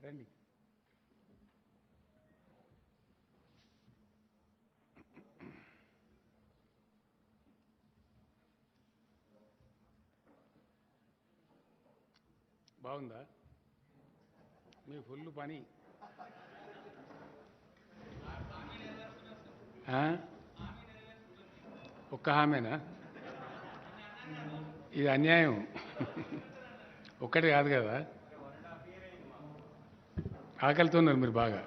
రండి. బాగుందా? మీ ఫుల్ పని. ఒక్క హామీనా? ఇది అన్యాయం. ఒక్కటి కాదు కదా, ఆకలితో ఉన్నారు మీరు బాగా.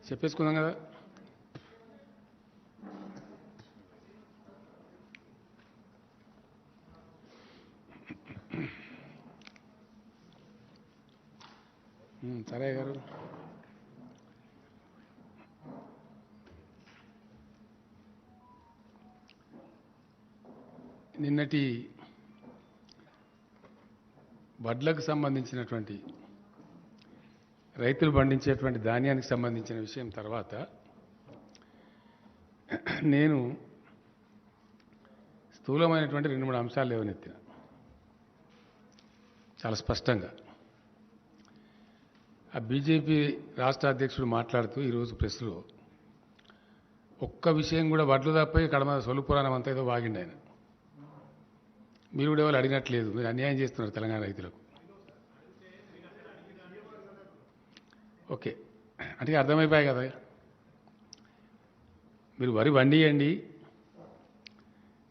చెప్పేసుకుందాం కదా. సరే గారు, నిన్నటి వడ్లకు సంబంధించినటువంటి రైతులు పండించేటువంటి ధాన్యానికి సంబంధించిన విషయం తర్వాత నేను స్థూలమైనటువంటి 2-3 అంశాలు లేవనెత్తిన చాలా స్పష్టంగా. ఆ బీజేపీ రాష్ట్ర అధ్యక్షుడు మాట్లాడుతూ ఈరోజు ప్రెస్లో ఒక్క విషయం కూడా వడ్లు తప్ప కడమ సొల్లుపురాణం అంతా ఏదో వాగిండి ఆయన. మీరు కూడా ఎవరు అడిగినట్లేదు, మీరు అన్యాయం చేస్తున్నారు తెలంగాణ రైతులకు. ఓకే అంటే అర్థమైపోయాయి కదా. మీరు వరి వండియండి,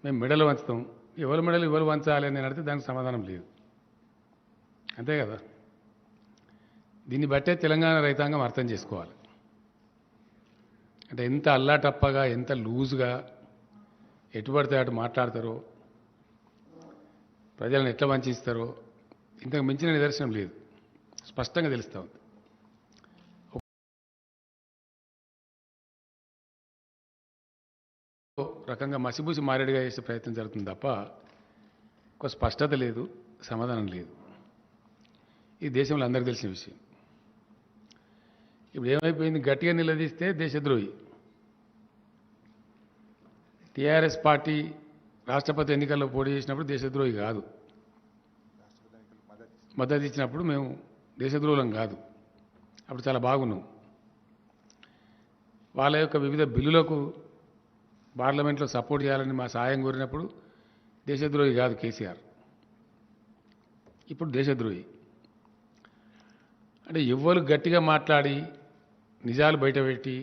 మేము మెడలు వంచుతాం. ఎవరు మెడలు ఎవరు వంచాలి అని అడిగితే దానికి సమాధానం లేదు, అంతే కదా. దీన్ని బట్టే తెలంగాణ రైతాంగం అర్థం చేసుకోవాలి. అంటే ఎంత అల్లాటప్పగా, ఎంత లూజ్గా ఎటుపడితే అటు మాట్లాడతారో, ప్రజలను ఎట్లా వంచిస్తారో ఇంతకు మించిన నిదర్శనం లేదు, స్పష్టంగా తెలుస్తూ ఉంది. రకంగా మసిబూసి మారేడుగా చేసే ప్రయత్నం జరుగుతుంది తప్ప ఒక స్పష్టత లేదు, సమాధానం లేదు. ఈ దేశంలో అందరికీ తెలిసిన విషయం. ఇప్పుడు ఏమైపోయింది, గట్టిగా నిలదీస్తే దేశద్రోహి. టీఆర్ఎస్ పార్టీ రాష్ట్రపతి ఎన్నికల్లో పోటీ చేసినప్పుడు దేశద్రోహి కాదు, మద్దతు ఇచ్చినప్పుడు మేము దేశద్రోహులం కాదు, అప్పుడు చాలా బాగున్నాం. వాళ్ళ యొక్క వివిధ బిల్లులకు పార్లమెంట్లో సపోర్ట్ చేయాలని మా సాయం కోరినప్పుడు దేశద్రోహి కాదు కేసీఆర్, ఇప్పుడు దేశద్రోహి. అంటే ఎవ్వరు గట్టిగా మాట్లాడి నిజాలు బయటపెట్టి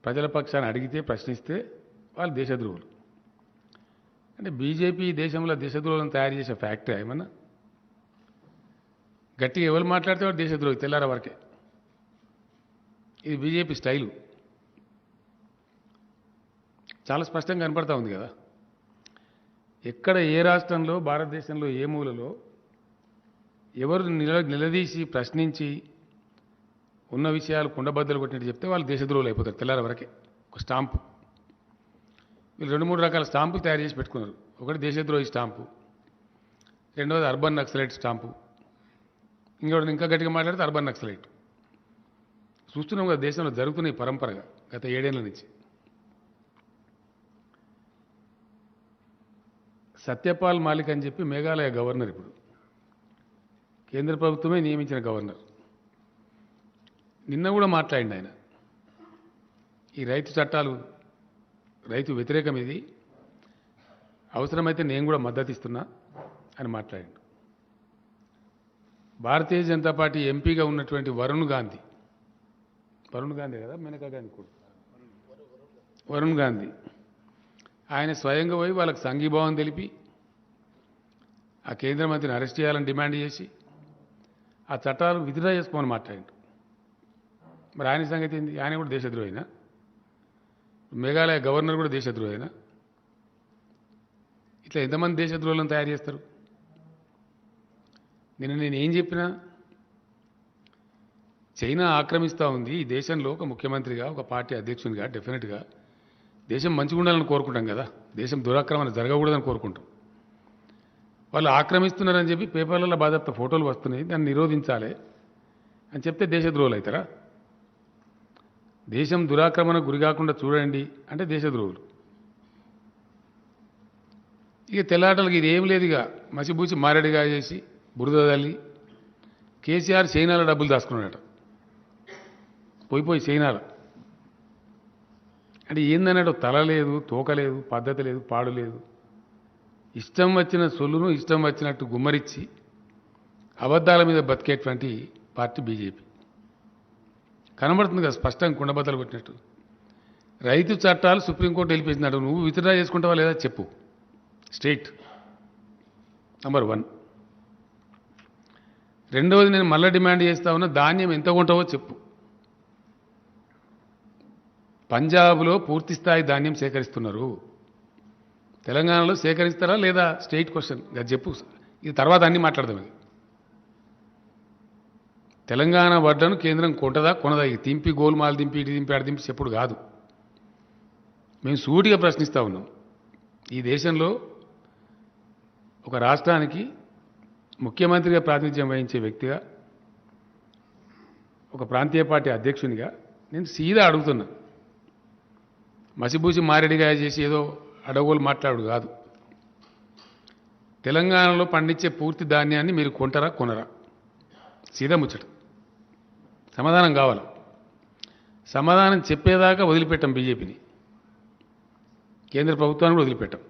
ప్రజల పక్షాన్ని అడిగితే, ప్రశ్నిస్తే వాళ్ళు దేశద్రోహులు. అంటే బీజేపీ దేశంలో దేశద్రోహులను తయారు చేసే ఫ్యాక్టరీ ఏమన్నా? గట్టిగా ఎవరు మాట్లాడితే వాడు దేశద్రోహి తెల్లార వరకే. ఇది బీజేపీ స్టైలు, చాలా స్పష్టంగా కనపడతా ఉంది కదా. ఎక్కడ ఏ రాష్ట్రంలో, భారతదేశంలో ఏ మూలలో ఎవరు నిలదీసి ప్రశ్నించి ఉన్న విషయాలు కుండబద్దలు కొట్టినట్టు చెప్తే వాళ్ళు దేశద్రోహులు అయిపోతారు తెల్లార వరకే. ఒక స్టాంపు, వీళ్ళు 2-3 రకాల స్టాంపులు తయారు చేసి పెట్టుకున్నారు. ఒకటి దేశద్రోహి స్టాంపు, రెండవది అర్బన్ నక్సలైట్ స్టాంపు, ఇంకోటి ఇంకా గట్టిగా మాట్లాడితే అర్బన్ నక్సలైట్. చూస్తున్నాం కదా దేశంలో జరుగుతున్నాయి పరంపరగా గత 7 ఏళ్ల నుంచి. సత్యపాల్ మాలిక్ అని చెప్పి మేఘాలయ గవర్నర్, ఇప్పుడు కేంద్ర ప్రభుత్వమే నియమించిన గవర్నర్, నిన్న కూడా మాట్లాడింది ఆయన. ఈ రైతు చట్టాలు రైతు వ్యతిరేకం, ఇది అవసరమైతే నేను కూడా మద్దతు ఇస్తున్నా అని మాట్లాడిండు. భారతీయ జనతా పార్టీ ఎంపీగా ఉన్నటువంటి వరుణ్ గాంధీ కదా, మేనకా గాంధీ కూడా, వరుణ్ గాంధీ ఆయన స్వయంగా పోయి వాళ్ళకి సంఘీభావం తెలిపి ఆ కేంద్ర మంత్రిని అరెస్ట్ చేయాలని డిమాండ్ చేసి ఆ చట్టాలు విత్డ్రా చేసుకోమని మాట్లాడిండు. మరి ఆయన సంగతి ఏంది? ఆయన కూడా దేశద్రోహినా? మేఘాలయ గవర్నర్ కూడా దేశద్రోహినా? ఇట్లా ఎంతమంది దేశద్రోహులను తయారు చేస్తారు? నేను ఏం చెప్పినా, చైనా ఆక్రమిస్తూ ఉంది ఈ దేశంలో. ఒక ముఖ్యమంత్రిగా, ఒక పార్టీ అధ్యక్షునిగా డెఫినెట్గా దేశం మంచిగా ఉండాలని కోరుకుంటాం కదా, దేశం దురాక్రమణ జరగకూడదని కోరుకుంటాం. వాళ్ళు ఆక్రమిస్తున్నారని చెప్పి పేపర్లలో బాధపడితే ఫోటోలు వస్తున్నాయి, దాన్ని నిరోధించాలి అని చెప్తే దేశద్రోహులు అవుతారా? దేశం దురాక్రమణకు గురి కాకుండా చూడండి అంటే దేశద్రోహులు. ఇక తెల్లాటలకి ఇది ఏం లేదు, ఇక మసిబూసి మారేడుగా చేసి బురద తల్లి కేసీఆర్ చైనాలో డబ్బులు దాచుకున్నాడట. పోయి చైనాలో అంటే ఏందన్నాడు, తల లేదు, తోక లేదు, పద్ధతి లేదు, పాడు లేదు. ఇష్టం వచ్చిన సొల్లును ఇష్టం వచ్చినట్టు గుమ్మరిచ్చి అబద్ధాల మీద బతికేటువంటి పార్టీ బీజేపీ. కనబడుతుంది కదా స్పష్టంగా కుండబద్దలు కొట్టినట్టు. రైతు చట్టాలు సుప్రీంకోర్టు వెళ్ళిపోతున్నాడు, నువ్వు విత్డ్రా చేసుకుంటావా లేదా చెప్పు. State number 1. రెండవది, నేను మళ్ళీ డిమాండ్ చేస్తా ఉన్నా, ధాన్యం ఎంత కొంటావో చెప్పు. పంజాబ్లో పూర్తి స్థాయి ధాన్యం సేకరిస్తున్నారు, తెలంగాణలో సేకరిస్తారా లేదా స్టేట్ క్వశ్చన్, అది చెప్పు. ఇది తర్వాత అన్నీ మాట్లాడదాం. ఇది తెలంగాణ వడ్లను కేంద్రం కొంటదా కొనదా, ఇది తింపి గోల్మాలు దింపి ఇటు దింపి ఆడ దింపి చెప్పుడు కాదు. మేము సూటిగా ప్రశ్నిస్తూ ఉన్నాం. ఈ దేశంలో ఒక రాష్ట్రానికి ముఖ్యమంత్రిగా ప్రాతినిధ్యం వహించే వ్యక్తిగా, ఒక ప్రాంతీయ పార్టీ అధ్యక్షునిగా నేను సీదా అడుగుతున్నా. మసిబూసి మారేడిగా చేసి ఏదో అడగోలు మాట్లాడు కాదు. తెలంగాణలో పండించే పూర్తి ధాన్యాన్ని మీరు కొంటారా కొనరా, సీదా ముచ్చట. సమాధానం కావాలి. సమాధానం చెప్పేదాకా వదిలిపెట్టాం బీజేపీని, కేంద్ర ప్రభుత్వాన్ని కూడా వదిలిపెట్టాం.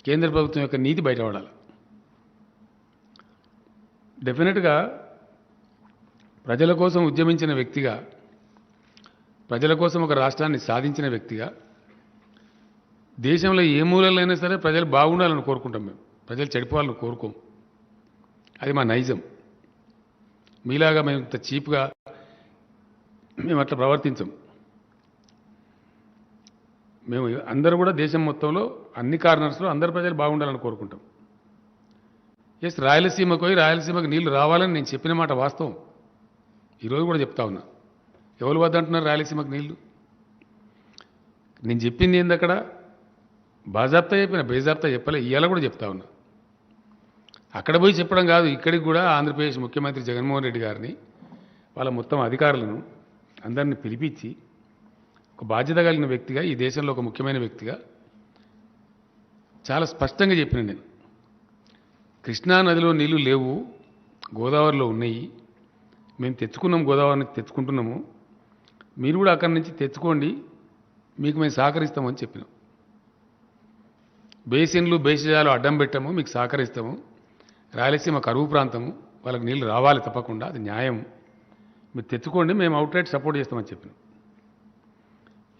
కేంద్ర ప్రభుత్వం యొక్క నీతి బయటపడాలి. డెఫినెట్గా ప్రజల కోసం ఉద్యమించిన వ్యక్తిగా, ప్రజల కోసం ఒక రాష్ట్రాన్ని సాధించిన వ్యక్తిగా, దేశంలో ఏ మూలలైనా సరే ప్రజలు బాగుండాలని కోరుకుంటాం. మేము ప్రజలు చెడిపోవాలని కోరుకోం, అది మా నైజం. మీలాగా మేము ఇంత చీప్గా మేము అట్లా ప్రవర్తించం. మేము అందరూ కూడా దేశం మొత్తంలో అన్ని కార్నర్స్లో అందరు ప్రజలు బాగుండాలని కోరుకుంటాం. ఎస్, రాయలసీమకు పోయి రాయలసీమకు నీళ్లు రావాలని నేను చెప్పిన మాట వాస్తవం. ఈరోజు కూడా చెప్తా ఉన్నా. ఎవరు వద్దంటున్నారు రాయలసీమకు నీళ్లు? నేను చెప్పింది ఏంది అక్కడ, బాజాబ్తా చెప్పిన, బేజాబ్తా చెప్పలే. ఇవాళ కూడా చెప్తా ఉన్నా. అక్కడ పోయి చెప్పడం కాదు, ఇక్కడికి కూడా ఆంధ్రప్రదేశ్ ముఖ్యమంత్రి జగన్మోహన్ రెడ్డి గారిని, వాళ్ళ మొత్తం అధికారులను అందరినీ పిలిపించి ఒక బాధ్యత కలిగిన వ్యక్తిగా, ఈ దేశంలో ఒక ముఖ్యమైన వ్యక్తిగా చాలా స్పష్టంగా చెప్పిన నేను. కృష్ణా నదిలో నీళ్లు లేవు, గోదావరిలో ఉన్నాయి. మేము తెచ్చుకున్నాం, గోదావరి నుంచి తెచ్చుకుంటున్నాము. మీరు కూడా అక్కడి నుంచి తెచ్చుకోండి, మీకు మేము సహకరిస్తామని చెప్పినాం. బేసిన్లు బేసిజాలు అడ్డం పెట్టాము, మీకు సహకరిస్తాము. రాయలసీమ కరువు ప్రాంతము, వాళ్ళకి నీళ్లు రావాలి తప్పకుండా, అది న్యాయం. మీరు తెచ్చుకోండి, మేము అవుట్రైట్ సపోర్ట్ చేస్తామని చెప్పినాం.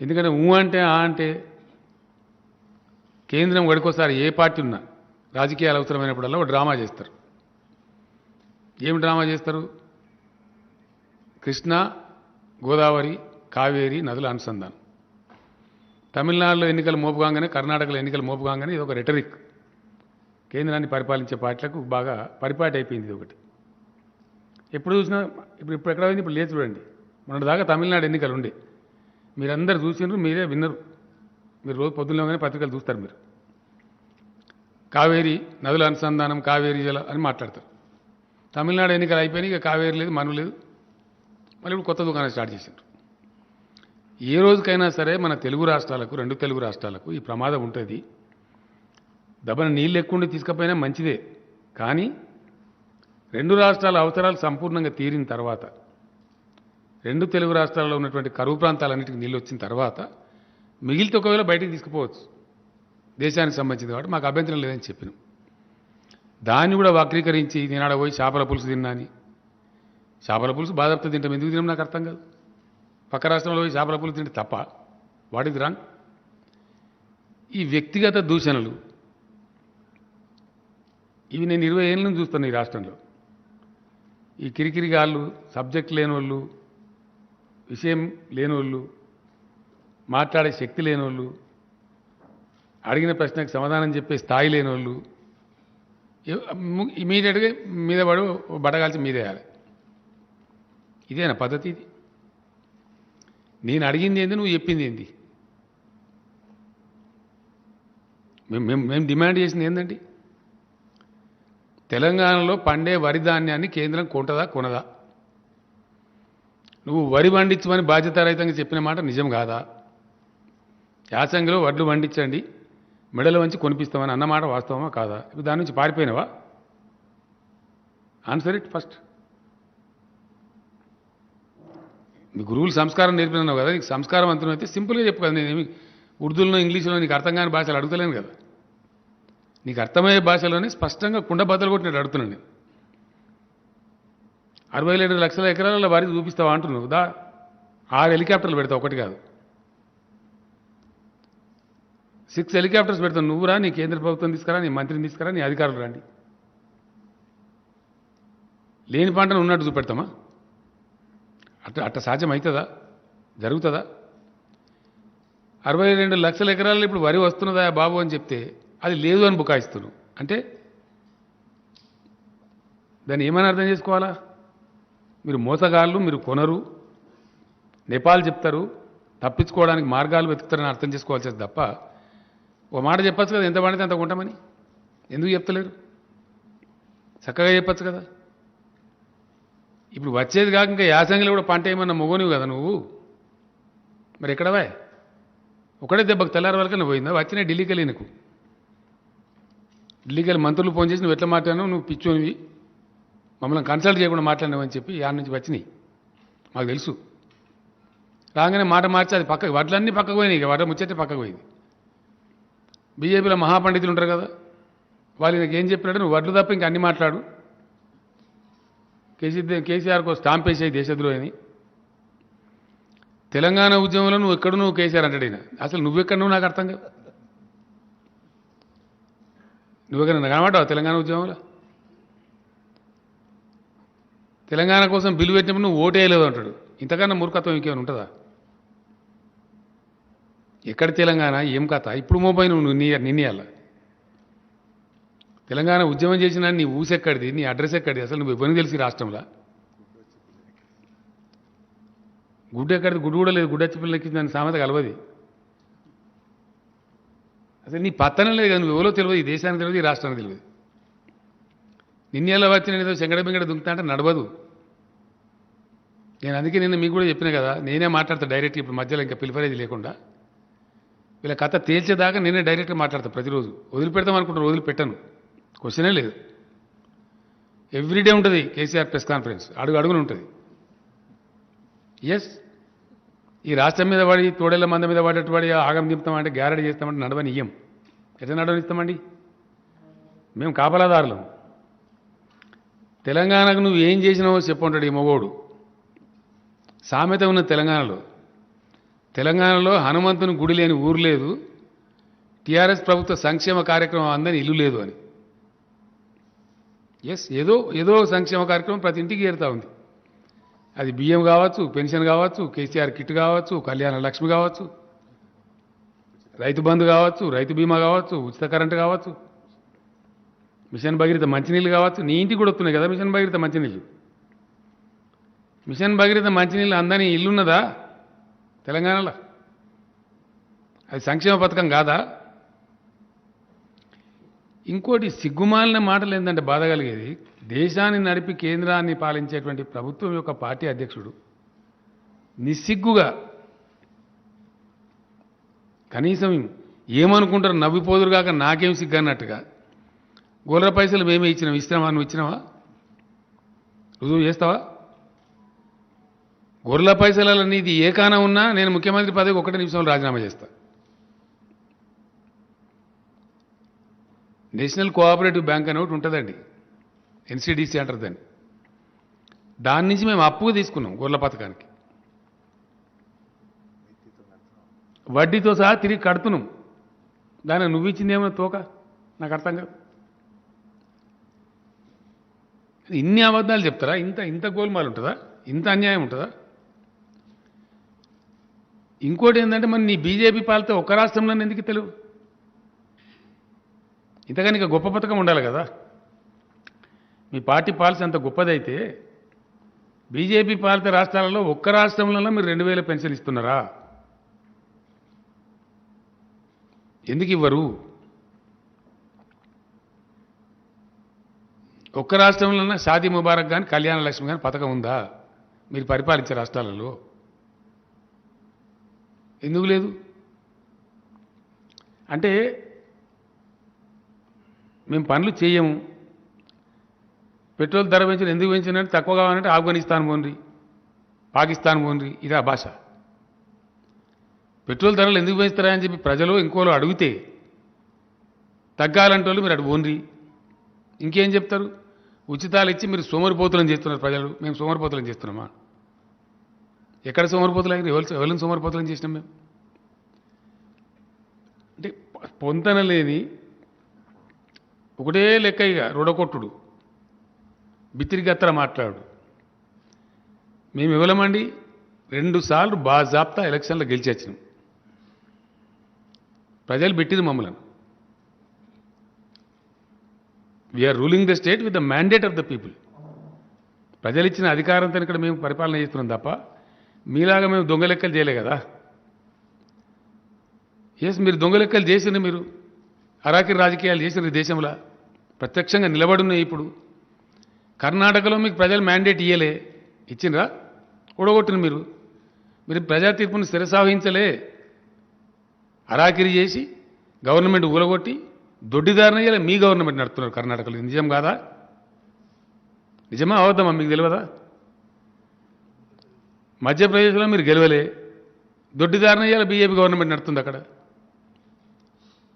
ఎందుకంటే అంటే అంటే కేంద్రం గడికోసారి ఏ పార్టీ ఉన్నా రాజకీయాలు అవసరమైనప్పుడల్లా ఒక డ్రామా చేస్తారు. ఏం డ్రామా చేస్తారు? కృష్ణా, గోదావరి, కావేరి నదుల అనుసంధానం. తమిళనాడులో ఎన్నికలు మోపుగానే, కర్ణాటకలో ఎన్నికలు మోపుగానే ఇది ఒక రెటరిక్. కేంద్రాన్ని పరిపాలించే పార్టీలకు బాగా పరిపాటి అయిపోయింది ఇది ఒకటి. ఎప్పుడు చూసినా ఇప్పుడు ఎక్కడ అయింది, ఇప్పుడు లేదు చూడండి. మొన్నటిదాకా తమిళనాడు ఎన్నికలు ఉండే, మీరందరూ చూసినారు, మీరే విన్నరు. మీరు రోజు పొద్దున్నగానే పత్రికలు చూస్తారు. మీరు కావేరీ నదుల అనుసంధానం, కావేరీ జల అని మాట్లాడతారు. తమిళనాడు ఎన్నికలు అయిపోయినాయి, ఇక కావేరీ లేదు, మను లేదు. మళ్ళీ ఇప్పుడు కొత్త దుకాణం స్టార్ట్ చేశారు. ఏ రోజుకైనా సరే మన తెలుగు రాష్ట్రాలకు, రెండు తెలుగు రాష్ట్రాలకు ఈ ప్రమాదం ఉంటుంది. దబన నీళ్ళు ఎక్కువ తీసుకపోయినా మంచిదే, కానీ రెండు రాష్ట్రాల అవసరాలు సంపూర్ణంగా తీరిన తర్వాత, రెండు తెలుగు రాష్ట్రాల్లో ఉన్నటువంటి కరువు ప్రాంతాలన్నిటికీ నీళ్ళు వచ్చిన తర్వాత మిగిలితే ఒకవేళ బయటికి తీసుకుపోవచ్చు, దేశానికి సంబంధించింది కాబట్టి మాకు అభ్యంతరం లేదని చెప్పినాం. దాన్ని కూడా వక్రీకరించి నేనాడ పోయి చేపల పులుసు తిన్నాని, చేపల పులుసు బాధపడుతూ తింటాం, ఎందుకు తిన్నాం నాకు అర్థం కాదు. పక్క రాష్ట్రంలో పోయి చేపల పులుసు తింటే తప్ప, వాట్ ఇస్ రాంగ్? ఈ వ్యక్తిగత దూషణలు ఇవి నేను 20 ఏళ్ళ నుంచి చూస్తాను ఈ రాష్ట్రంలో. ఈ కిరికిరిగాళ్ళు, సబ్జెక్ట్ లేనోళ్ళు, విషయం లేనోళ్ళు, మాట్లాడే శక్తి లేనోళ్ళు, అడిగిన ప్రశ్నకు సమాధానం చెప్పే స్థాయి లేనోళ్ళు ఇమీడియట్గా మీద పడు బట్టగాల్చి మీదేయాలి. ఇదేనా పద్ధతి? ఇది నేను అడిగింది ఏంది, నువ్వు చెప్పింది ఏంది? మేము డిమాండ్ చేసింది ఏంటండి? తెలంగాణలో పండే వరి ధాన్యాన్ని కేంద్రం కొంటదా కొనదా? నువ్వు వరి పండించమని బాధ్యతారహితంగా చెప్పిన మాట నిజం కాదా? యాసంగిలో వడ్లు పండించండి, మెడల వంచి కొనిపిస్తామని అన్నమాట వాస్తవమా కాదా? ఇప్పుడు దాని నుంచి పారిపోయినావా? Answer it first. మీ గురువులు సంస్కారం నేర్పినావు కదా, నీకు సంస్కారం అంతనైతే సింపుల్గా చెప్పు కదా. నేనేమి ఉర్దూలో ఇంగ్లీష్లో నీకు అర్థం కాని భాషలు అడుగుతలేను కదా. నీకు అర్థమయ్యే భాషలోనే స్పష్టంగా కుండ బద్దలు కొట్టినట్టు అడుగుతున్నాను నేను. 67 లక్షల ఎకరాల వరి చూపిస్తావా అంటున్నావు దా. 6 హెలికాప్టర్లు పెడతావు, ఒకటి కాదు 6 హెలికాప్టర్స్ పెడతావు. నువ్వురా, నీ కేంద్ర ప్రభుత్వం తీసుకురా, నీ మంత్రిని తీసుకురా, నీ అధికారులు రండి. లేని పంటను ఉన్నట్టు చూపెడతామా? అట్ట సాధ్యం అవుతుందా? జరుగుతుందా? 62 లక్షల ఎకరాల్లో ఇప్పుడు వరి వస్తున్నదా బాబు అని చెప్తే అది లేదు అని బుకాయిస్తున్నావు అంటే దాన్ని ఏమని అర్థం చేసుకోవాలా? మీరు మోసగాళ్ళు, మీరు కొనరు, నేపాల్ చెప్తారు, తప్పించుకోవడానికి మార్గాలు వెతుకుతారని అర్థం చేసుకోవాల్సింది తప్ప ఓ మాట చెప్పచ్చు కదా, ఎంత పండితే అంత కొంటామని. ఎందుకు చెప్తలేరు? చక్కగా చెప్పచ్చు కదా. ఇప్పుడు వచ్చేది కాక ఇంకా యాసంగిలో కూడా పంట ఏమన్నా మొగోనివి కదా నువ్వు. మరి ఎక్కడవా? ఒకటే దెబ్బకు తెల్లారి వరకు పోయిందా? వచ్చినా ఢిల్లీకి వెళ్ళి నీకు ఢిల్లీకి వెళ్ళి మంత్రులు ఫోన్ చేసి నువ్వు ఎట్లా మాట్లాడినావు, నువ్వు పిచ్చోనివి, మమ్మల్ని కన్సల్ట్ చేయకుండా మాట్లాడినావని చెప్పి యాడ్ నుంచి వచ్చినాయి. మాకు తెలుసు. రాగానే మాట మార్చి అది పక్కకు, వడ్లన్నీ పక్కకు పోయినాయి. ఇక వడ్ల ముచ్చటే పక్కకు పోయింది. బీజేపీలో మహాపండితులు ఉంటారు కదా, వాళ్ళు నాకు ఏం చెప్పినాడు, నువ్వు వడ్లు తప్ప ఇంకా అన్ని మాట్లాడు, కేసీఆర్కు స్టాంప్ వేసాయి దేశద్రోహిని. తెలంగాణ ఉద్యమంలో నువ్వు ఎక్కడ నువ్వు కేసీఆర్ అంటాడు ఆయన. అసలు నువ్వెక్కడ నువ్వు నాకు అర్థం కాదు. నువ్వెక్కడ కనబడ్డావు తెలంగాణ ఉద్యమంలో? తెలంగాణ కోసం బిల్లు పెట్టినప్పుడు నువ్వు ఓటేయలేదు అంటాడు. ఇంతకన్నా మూర్ఖత్వం ఇంకేమైనా ఉంటుందా? ఎక్కడ తెలంగాణ, ఏం కథ? ఇప్పుడు మోబాయి నువ్వు నిన్నయాల తెలంగాణ ఉద్యమం చేసినా నీ ఊసెక్కడిది, నీ అడ్రస్ ఎక్కడిది, అసలు నువ్వు ఇవ్వని తెలిసి రాష్ట్రంలో గుడ్డు ఎక్కడిది? గుడ్డు కూడా లేదు, గుడ్డచ్చి పిల్లలు ఎక్కించి దాని సామెత కలవది. అసలు నీ పత్తనం లేదు కదా, నువ్వు ఎవరో తెలియదు, ఈ దేశానికి తెలియదు, ఈ రాష్ట్రానికి తెలియదు. నిన్నేళ్ళ వచ్చి నేను ఏదో చెంగడ బింగడ దుంకుతా అంటే నడవదు. నేను అందుకే నిన్న మీకు కూడా చెప్పిన కదా, నేనే మాట్లాడతా డైరెక్ట్. ఇప్పుడు మధ్యలో ఇంకా పిలిపరేది లేకుండా వీళ్ళ కథ తేల్చేదాకా నేనే డైరెక్ట్గా మాట్లాడతా ప్రతిరోజు. వదిలిపెడతాం అనుకుంటాను, వదిలిపెట్టాను, క్వశ్చనే లేదు. ఎవ్రీడే ఉంటుంది కేసీఆర్ ప్రెస్ కాన్ఫరెన్స్, అడుగు అడుగున ఉంటుంది. ఎస్, ఈ రాష్ట్రం మీద పడి తోడేళ్ల మంద మీద పడేట్టు పడి ఆగం దింపుతామంటే, గ్యారెంటీ చేస్తామంటే నడవని ఇయ్యం. ఎట్లా నడవనిస్తామండి? మేము కాపలాదారులం. తెలంగాణకు నువ్వు ఏం చేసినావో చెప్పుంటాడు ఈ మగోడు. సామెత ఉన్న తెలంగాణలో, తెలంగాణలో హనుమంతుని గుడి లేని ఊరు లేదు, టీఆర్ఎస్ ప్రభుత్వ సంక్షేమ కార్యక్రమం అందని ఇల్లు లేదు అని. ఎస్, ఏదో సంక్షేమ కార్యక్రమం ప్రతి ఇంటికి చేరుతూ ఉంది. అది బియ్యం కావచ్చు, పెన్షన్ కావచ్చు, కేసీఆర్ కిట్ కావచ్చు, కళ్యాణ లక్ష్మి కావచ్చు, రైతు బంధు కావచ్చు, రైతు బీమా కావచ్చు, ఉచిత కరెంటు కావచ్చు, మిషన్ భగీరథ మంచినీళ్ళు కావచ్చు. నీ ఇంటికి కూడా వస్తున్నాయి కదా మిషన్ భగీరథ మంచినీళ్ళు. మిషన్ భగీరథ మంచినీళ్ళు అందని ఇల్లున్నదా తెలంగాణలో? అది సంక్షేమ పథకం కాదా? ఇంకోటి సిగ్గుమాలిన మాటలు ఏంటంటే బాధ కలిగేది, దేశాన్ని నడిపి కేంద్రాన్ని పాలించేటువంటి ప్రభుత్వం యొక్క పార్టీ అధ్యక్షుడు నిస్సిగ్గుగా కనీసం ఏమనుకుంటారు నవ్విపోదురుగాక నాకేం సిగ్గు అన్నట్టుగా గోల్ర పైసలు మేమే ఇచ్చినాం, ఇస్తున్నావా? నువ్వు ఇచ్చినావా? రుజువు చేస్తావా? గొర్రెల పైసలలో నీది ఏ కాన ఉన్నా నేను ముఖ్యమంత్రి పదవికి 1 నిమిషంలో రాజీనామా చేస్తా. నేషనల్ కోఆపరేటివ్ బ్యాంక్ అని ఒకటి ఉంటుందండి, ఎన్సిడిసి అంటారు దాన్ని. దాని నుంచి మేము అప్పుగా తీసుకున్నాం గొర్రెల పథకానికి, వడ్డీతో సహా తిరిగి కడుతున్నాం. దాన్ని నువ్వు ఇచ్చిందేమో తోక, నాకు అర్థం కాదు. ఇన్ని అబద్ధాలు చెప్తారా? ఇంత గోల్మాలు ఉంటుందా? ఇంత అన్యాయం ఉంటుందా? ఇంకోటి ఏంటంటే మరి నీ బీజేపీ పాలితే ఒక్క రాష్ట్రంలో ఎందుకు తెలియదు? ఇంతకని ఇక గొప్ప పథకం ఉండాలి కదా. మీ పార్టీ పాలసీ అంత గొప్పదైతే బీజేపీ పాలిత రాష్ట్రాలలో ఒక్క రాష్ట్రంలో మీరు 2000 పెన్షన్ ఇస్తున్నారా? ఎందుకు ఇవ్వరు? ఒక్క రాష్ట్రంలో షాదీ ముబారక్ కానీ కళ్యాణ లక్ష్మి కానీ పథకం ఉందా? మీరు పరిపాలించే రాష్ట్రాలలో ఎందుకు లేదు? అంటే మేము పనులు చేయము, పెట్రోల్ ధర పెంచిన ఎందుకు పెంచినంటే తక్కువ కావాలంటే ఆఫ్ఘనిస్తాన్ పోండి, పాకిస్తాన్ పోండి, ఇదే భాష. పెట్రోల్ ధరలు ఎందుకు పెంచుతారా అని చెప్పి ప్రజలు ఇంకోలో అడిగితే తగ్గాలంటే వాళ్ళు మీరు అటు పోండి. ఇంకేం చెప్తారు? ఉచితాలు ఇచ్చి మీరు సోమరిపోతులను చేస్తున్నారు ప్రజలు. మేము సోమరిపోతులను చేస్తున్నామా? ఎక్కడ సోమరిపోతులు అయినా ఎవరిని సోమరిపోతులను చేసినాం మేము? అంటే పొంతన లేని ఒకటే లెక్క, ఇక రొడకొట్టుడు, బిత్తిరిగత్తర మాట్లాడు. మేము ఇవ్వలేమండి. 2 సార్లు బాజాప్తా ఎలక్షన్లో గెలిచి వచ్చినాం. ప్రజలు పెట్టింది మమ్మల్ని. We are ruling the state with the mandate of the people. ప్రజలు ఇచ్చిన అధికారంతో ఇక్కడ మేము పరిపాలన చేస్తున్నాం తప్ప మీలాగా మేము దొంగ లెక్కలు చేయలే కదా. ఎస్, మీరు దొంగ లెక్కలు చేసిన, మీరు అరాకిరి రాజకీయాలు చేసిన ఈ దేశంలో ప్రత్యక్షంగా నిలబడున్నాయి. ఇప్పుడు కర్ణాటకలో మీకు ప్రజలు మ్యాండేట్ ఇయ్యలే, ఇచ్చిండ్రా? కూడగొట్టిన మీరు ప్రజా తీర్పును శిరసావహించలే. అరాకిరి చేసి గవర్నమెంట్ ఊలగొట్టి దొడ్డిదారిన ఇయ్యలే. మీ గవర్నమెంట్ నడుపుతున్నారు కర్ణాటకలో. నిజం కాదా? నిజమా అవద్దమా? మీకు తెలియదా? మధ్యప్రదేశ్లో మీరు గెలవలే, దొడ్డిదారిన ఇయ్యాలి బీజేపీ గవర్నమెంట్ నడుస్తుంది అక్కడ.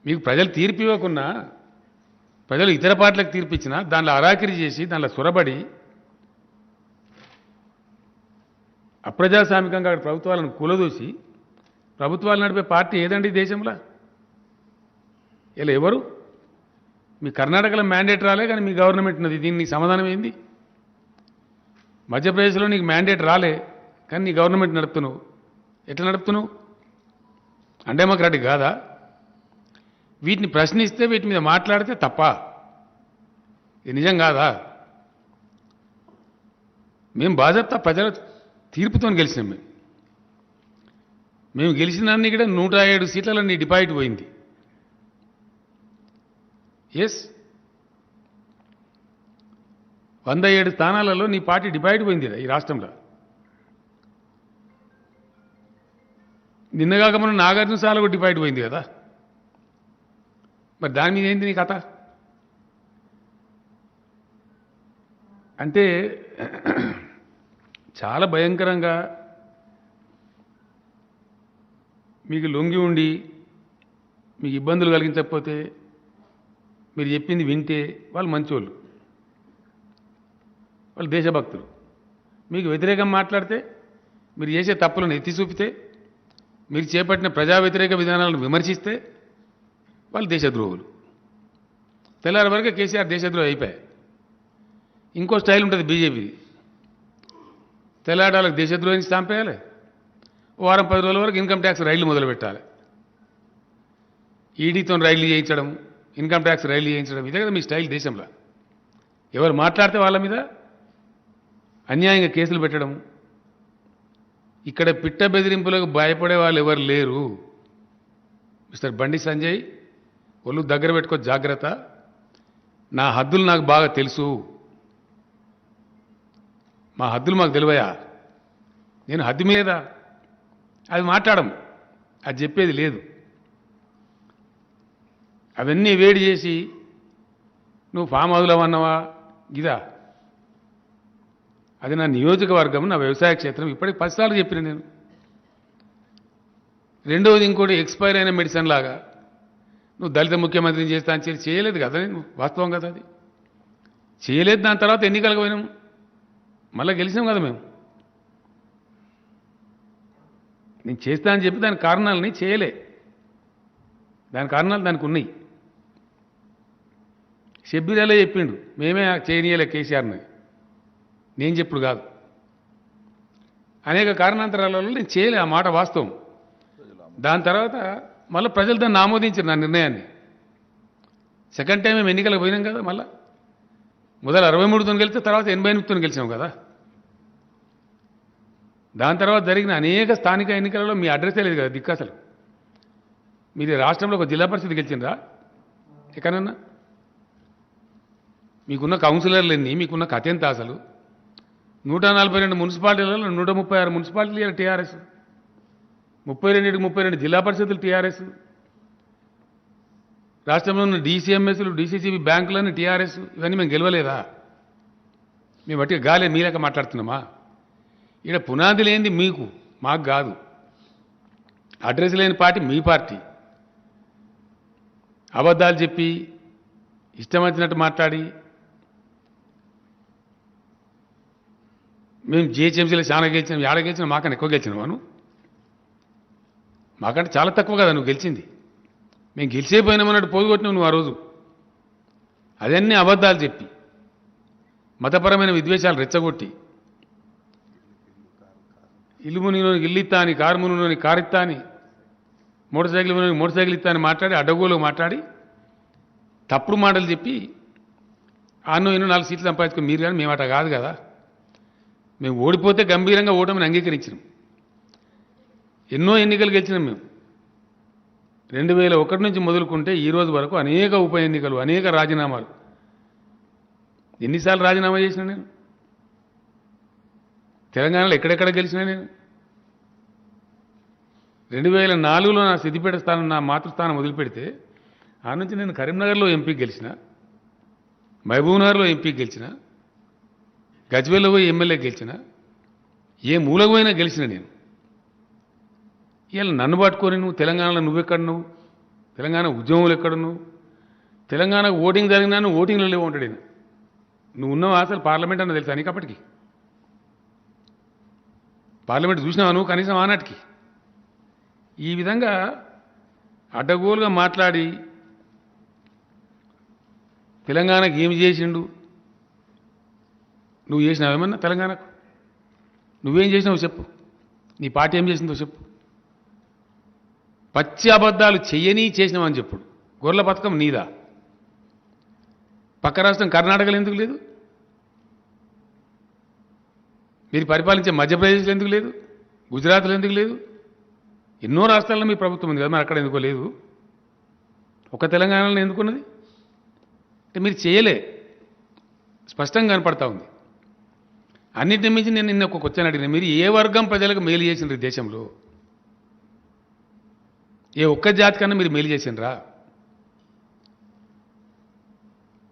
మీకు ప్రజలు తీర్పు ఇవ్వకున్నా, ప్రజలు ఇతర పార్టీలకు తీర్పు ఇచ్చినా దానిలో అరాకిరి చేసి దానిలో సొరబడి అప్రజాస్వామికంగా అక్కడ ప్రభుత్వాలను కూలదూసి ప్రభుత్వాలు నడిపే పార్టీ ఏదండి దేశంలో? ఇలా ఎవరు? మీ కర్ణాటకలో మ్యాండేట్ రాలే కానీ మీ గవర్నమెంట్ ఉన్నది. దీన్ని సమాధానం ఏంది? మధ్యప్రదేశ్లో నీకు మ్యాండేట్ రాలే కానీ నీ గవర్నమెంట్ నడుపుతున్నావు. ఎట్లా నడుపుతున్నావు? డెమోక్రాటిక్ కాదా? వీటిని ప్రశ్నిస్తే, వీటి మీద మాట్లాడితే తప్ప? ఇది నిజం కాదా? మేము బాధ్యత ప్రజల తీర్పుతో గెలిచినాం. మేము గెలిచినాన్ని ఇక్కడ 107 సీట్లలో నీ డిపాజిట్ పోయింది. ఎస్, 107 స్థానాలలో నీ పార్టీ డిపాజిట్ పోయింది ఈ రాష్ట్రంలో. నిన్నగాక మనం నాగార్జున సార్లు డిపాజిట్ పోయింది కదా. మరి దాని మీద ఏంది నీ కథ? అంటే చాలా భయంకరంగా మీకు లొంగి ఉండి మీకు ఇబ్బందులు కలిగించకపోతే మీరు చెప్పింది వింటే వాళ్ళు మంచోళ్ళు, వాళ్ళు దేశభక్తులు. మీకు వ్యతిరేకం మాట్లాడితే, మీరు చేసే తప్పులను ఎత్తి చూపితే, మీరు చేపట్టిన ప్రజా వ్యతిరేక విధానాలను విమర్శిస్తే వాళ్ళు దేశద్రోహులు. తెల్లారి వరకు కేసీఆర్ దేశద్రోహి అయిపోయాయి. ఇంకో స్టైల్ ఉంటుంది బీజేపీది. తెల్లాడాలకు దేశద్రోహిని చంపేయాలి, వారం 10 రోజుల వరకు ఇన్కమ్ ట్యాక్స్ రైళ్లు మొదలుపెట్టాలి. ఈడీతో రైళ్లు చేయించడం, ఇన్కమ్ ట్యాక్స్ రైళ్లు చేయించడం, ఇదే కదా మీ స్టైల్ దేశంలో. ఎవరు మాట్లాడితే వాళ్ళ మీద అన్యాయంగా కేసులు పెట్టడం. ఇక్కడ పిట్ట బెదిరింపులకు భయపడే వాళ్ళు ఎవరు లేరు. మిస్టర్ బండి సంజయ్, ఒళ్ళు దగ్గర పెట్టుకో, జాగ్రత్త. నా హద్దులు నాకు బాగా తెలుసు. మా హద్దులు మాకు తెలివయా? నేను హద్దు మీద అది మాట్లాడము, అది చెప్పేది లేదు. అవన్నీ వేడి చేసి నువ్వు ఫామ్ హౌస్లో అన్నావా ఇదా? అది నా నియోజకవర్గం, నా వ్యవసాయ క్షేత్రం. ఇప్పటికి 10 సార్లు చెప్పిన నేను. రెండవది ఇంకోటి, ఎక్స్పైర్ అయిన మెడిసిన్ లాగా నువ్వు దళిత ముఖ్యమంత్రిని చేస్తా అని చెప్పి చేయలేదు కదా. నేను వాస్తవం కదా, అది చేయలేదు. దాని తర్వాత ఎన్నికలకు పోయినాం, మళ్ళీ గెలిచినాం కదా మేము. నేను చేస్తా అని చెప్పి దాని కారణాలని చేయలే. దాని కారణాలు దానికి ఉన్నాయి. షబ్బీర్ చెప్పిండు, మేమే చేయనీయలే కేసీఆర్ని. నేను చెప్పుడు కాదు. అనేక కారణాంతరాలలో నేను చేయలే, ఆ మాట వాస్తవం. దాని తర్వాత మళ్ళీ ప్రజలు దాన్ని ఆమోదించారు నా నిర్ణయాన్ని. సెకండ్ టైం మేము ఎన్నికలకు పోయినాం కదా. మళ్ళీ మొదలు 63తో గెలిస్తే తర్వాత 88తో గెలిచాం కదా. దాని తర్వాత జరిగిన అనేక స్థానిక ఎన్నికలలో మీ అడ్రస్సే లేదు కదా దిక్కు. అసలు మీరు రాష్ట్రంలో ఒక జిల్లా పరిషత్ గెలిచిండ్రా ఎక్కడన్నా? మీకున్న కౌన్సిలర్లు ఎన్ని? మీకున్న కథ ఎంత? అసలు 142 మున్సిపాలిటీలలో 136 మున్సిపాలిటీలు టీఆర్ఎస్, 32కి 32 జిల్లా పరిషత్తులు టీఆర్ఎస్, రాష్ట్రంలో ఉన్న డీసీఎంఎస్లు డీసీసీబీ బ్యాంకులన్నీ టీఆర్ఎస్. ఇవన్నీ మేము గెలవలేదా? మేము బట్టి గాలే మీలేక మాట్లాడుతున్నామా? ఇక్కడ పునాది లేనిది మీకు, మాకు కాదు. అడ్రస్ లేని పార్టీ మీ పార్టీ. అబద్ధాలు చెప్పి ఇష్టం వచ్చినట్టు మాట్లాడి మేము జిహెచ్ఎంసీలో చాలా గెలిచినాం, ఏడ గెలిచినా మాకన్నా ఎక్కువ గెలిచినావా నువ్వు? మాకంటే చాలా తక్కువ కదా నువ్వు గెలిచింది. మేము గెలిచేపోయినామన్నట్టు పోగొట్టినావు నువ్వు ఆ రోజు. అదన్నీ అబద్ధాలు చెప్పి మతపరమైన విద్వేషాలు రెచ్చగొట్టి ఇల్లు మునిగినోనికి ఇల్లు ఇస్తా అని, కారు మునిగినోనికి కారు ఇస్తా అని, మోటార్ సైకిల్ ఇస్తా అని మాట్లాడి అడ్డగోలు మాట్లాడి తప్పుడు మాటలు చెప్పి ఆన్నో ఎన్నో 4 సీట్లు సంపాదించుకుని మీరు. కానీ మేము అట కాదు కదా. మేము ఓడిపోతే గంభీరంగా ఓటమిని అంగీకరించినాం. ఎన్నో ఎన్నికలు గెలిచినాం మేము. 2001 నుంచి మొదలుకుంటే ఈ రోజు వరకు అనేక ఉప ఎన్నికలు, అనేక రాజీనామాలు. ఎన్నిసార్లు రాజీనామా చేసినా నేను? తెలంగాణలో ఎక్కడెక్కడ గెలిచినా నేను? 2004లో నా సిద్దిపేట స్థానం, నా మాతృస్థానం వదిలిపెడితే ఆ నుంచి నేను కరీంనగర్లో ఎంపీకి గెలిచిన, మహబూబ్నగర్లో ఎంపీకి గెలిచిన, గజ్వేల్లో పోయి ఎమ్మెల్యే గెలిచిన, ఏ మూలకు పోయినా గెలిచిన నేను. ఇవాళ నన్ను పట్టుకొని నువ్వు తెలంగాణలో నువ్వెక్కడ, నువ్వు తెలంగాణ ఉద్యమంలో ఎక్కడ, నువ్వు తెలంగాణకు ఓటింగ్ జరిగినా నువ్వు ఓటింగ్లో లేవు ఉంటాడు. నువ్వు ఉన్నావు అసలు పార్లమెంట్ అన్న తెలుసా నీకు? అప్పటికి పార్లమెంట్ చూసినావా నువ్వు కనీసం ఆనాటికి? ఈ విధంగా అడ్డగోలుగా మాట్లాడి తెలంగాణకు ఏమి చేసిండు, నువ్వు చేసినావేమన్నా తెలంగాణకు? నువ్వేం చేసినావు చెప్పు, నీ పార్టీ ఏం చేసిందో చెప్పు. పచ్చి అబద్ధాలు చెయ్యని చేసినామని చెప్పుడు. గొర్రెల పథకం నీదా? పక్క రాష్ట్రం కర్ణాటకలో ఎందుకు లేదు? మీరు పరిపాలించే మధ్యప్రదేశ్లో ఎందుకు లేదు? గుజరాత్లో ఎందుకు లేదు? ఎన్నో రాష్ట్రాల్లో మీ ప్రభుత్వం ఉంది కదా, మరి అక్కడ ఎందుకో లేదు? ఒక తెలంగాణలో ఎందుకున్నది? అంటే మీరు చేయలే, స్పష్టంగా కనపడతా ఉంది. అన్నింటి మించి నేను నిన్న ఒక క్వశ్చన్ అడిగిన, మీరు ఏ వర్గం ప్రజలకు మేలు చేసినారు దేశంలో? ఏ ఒక్క జాతి కన్నా మీరు మేలు చేసినరా?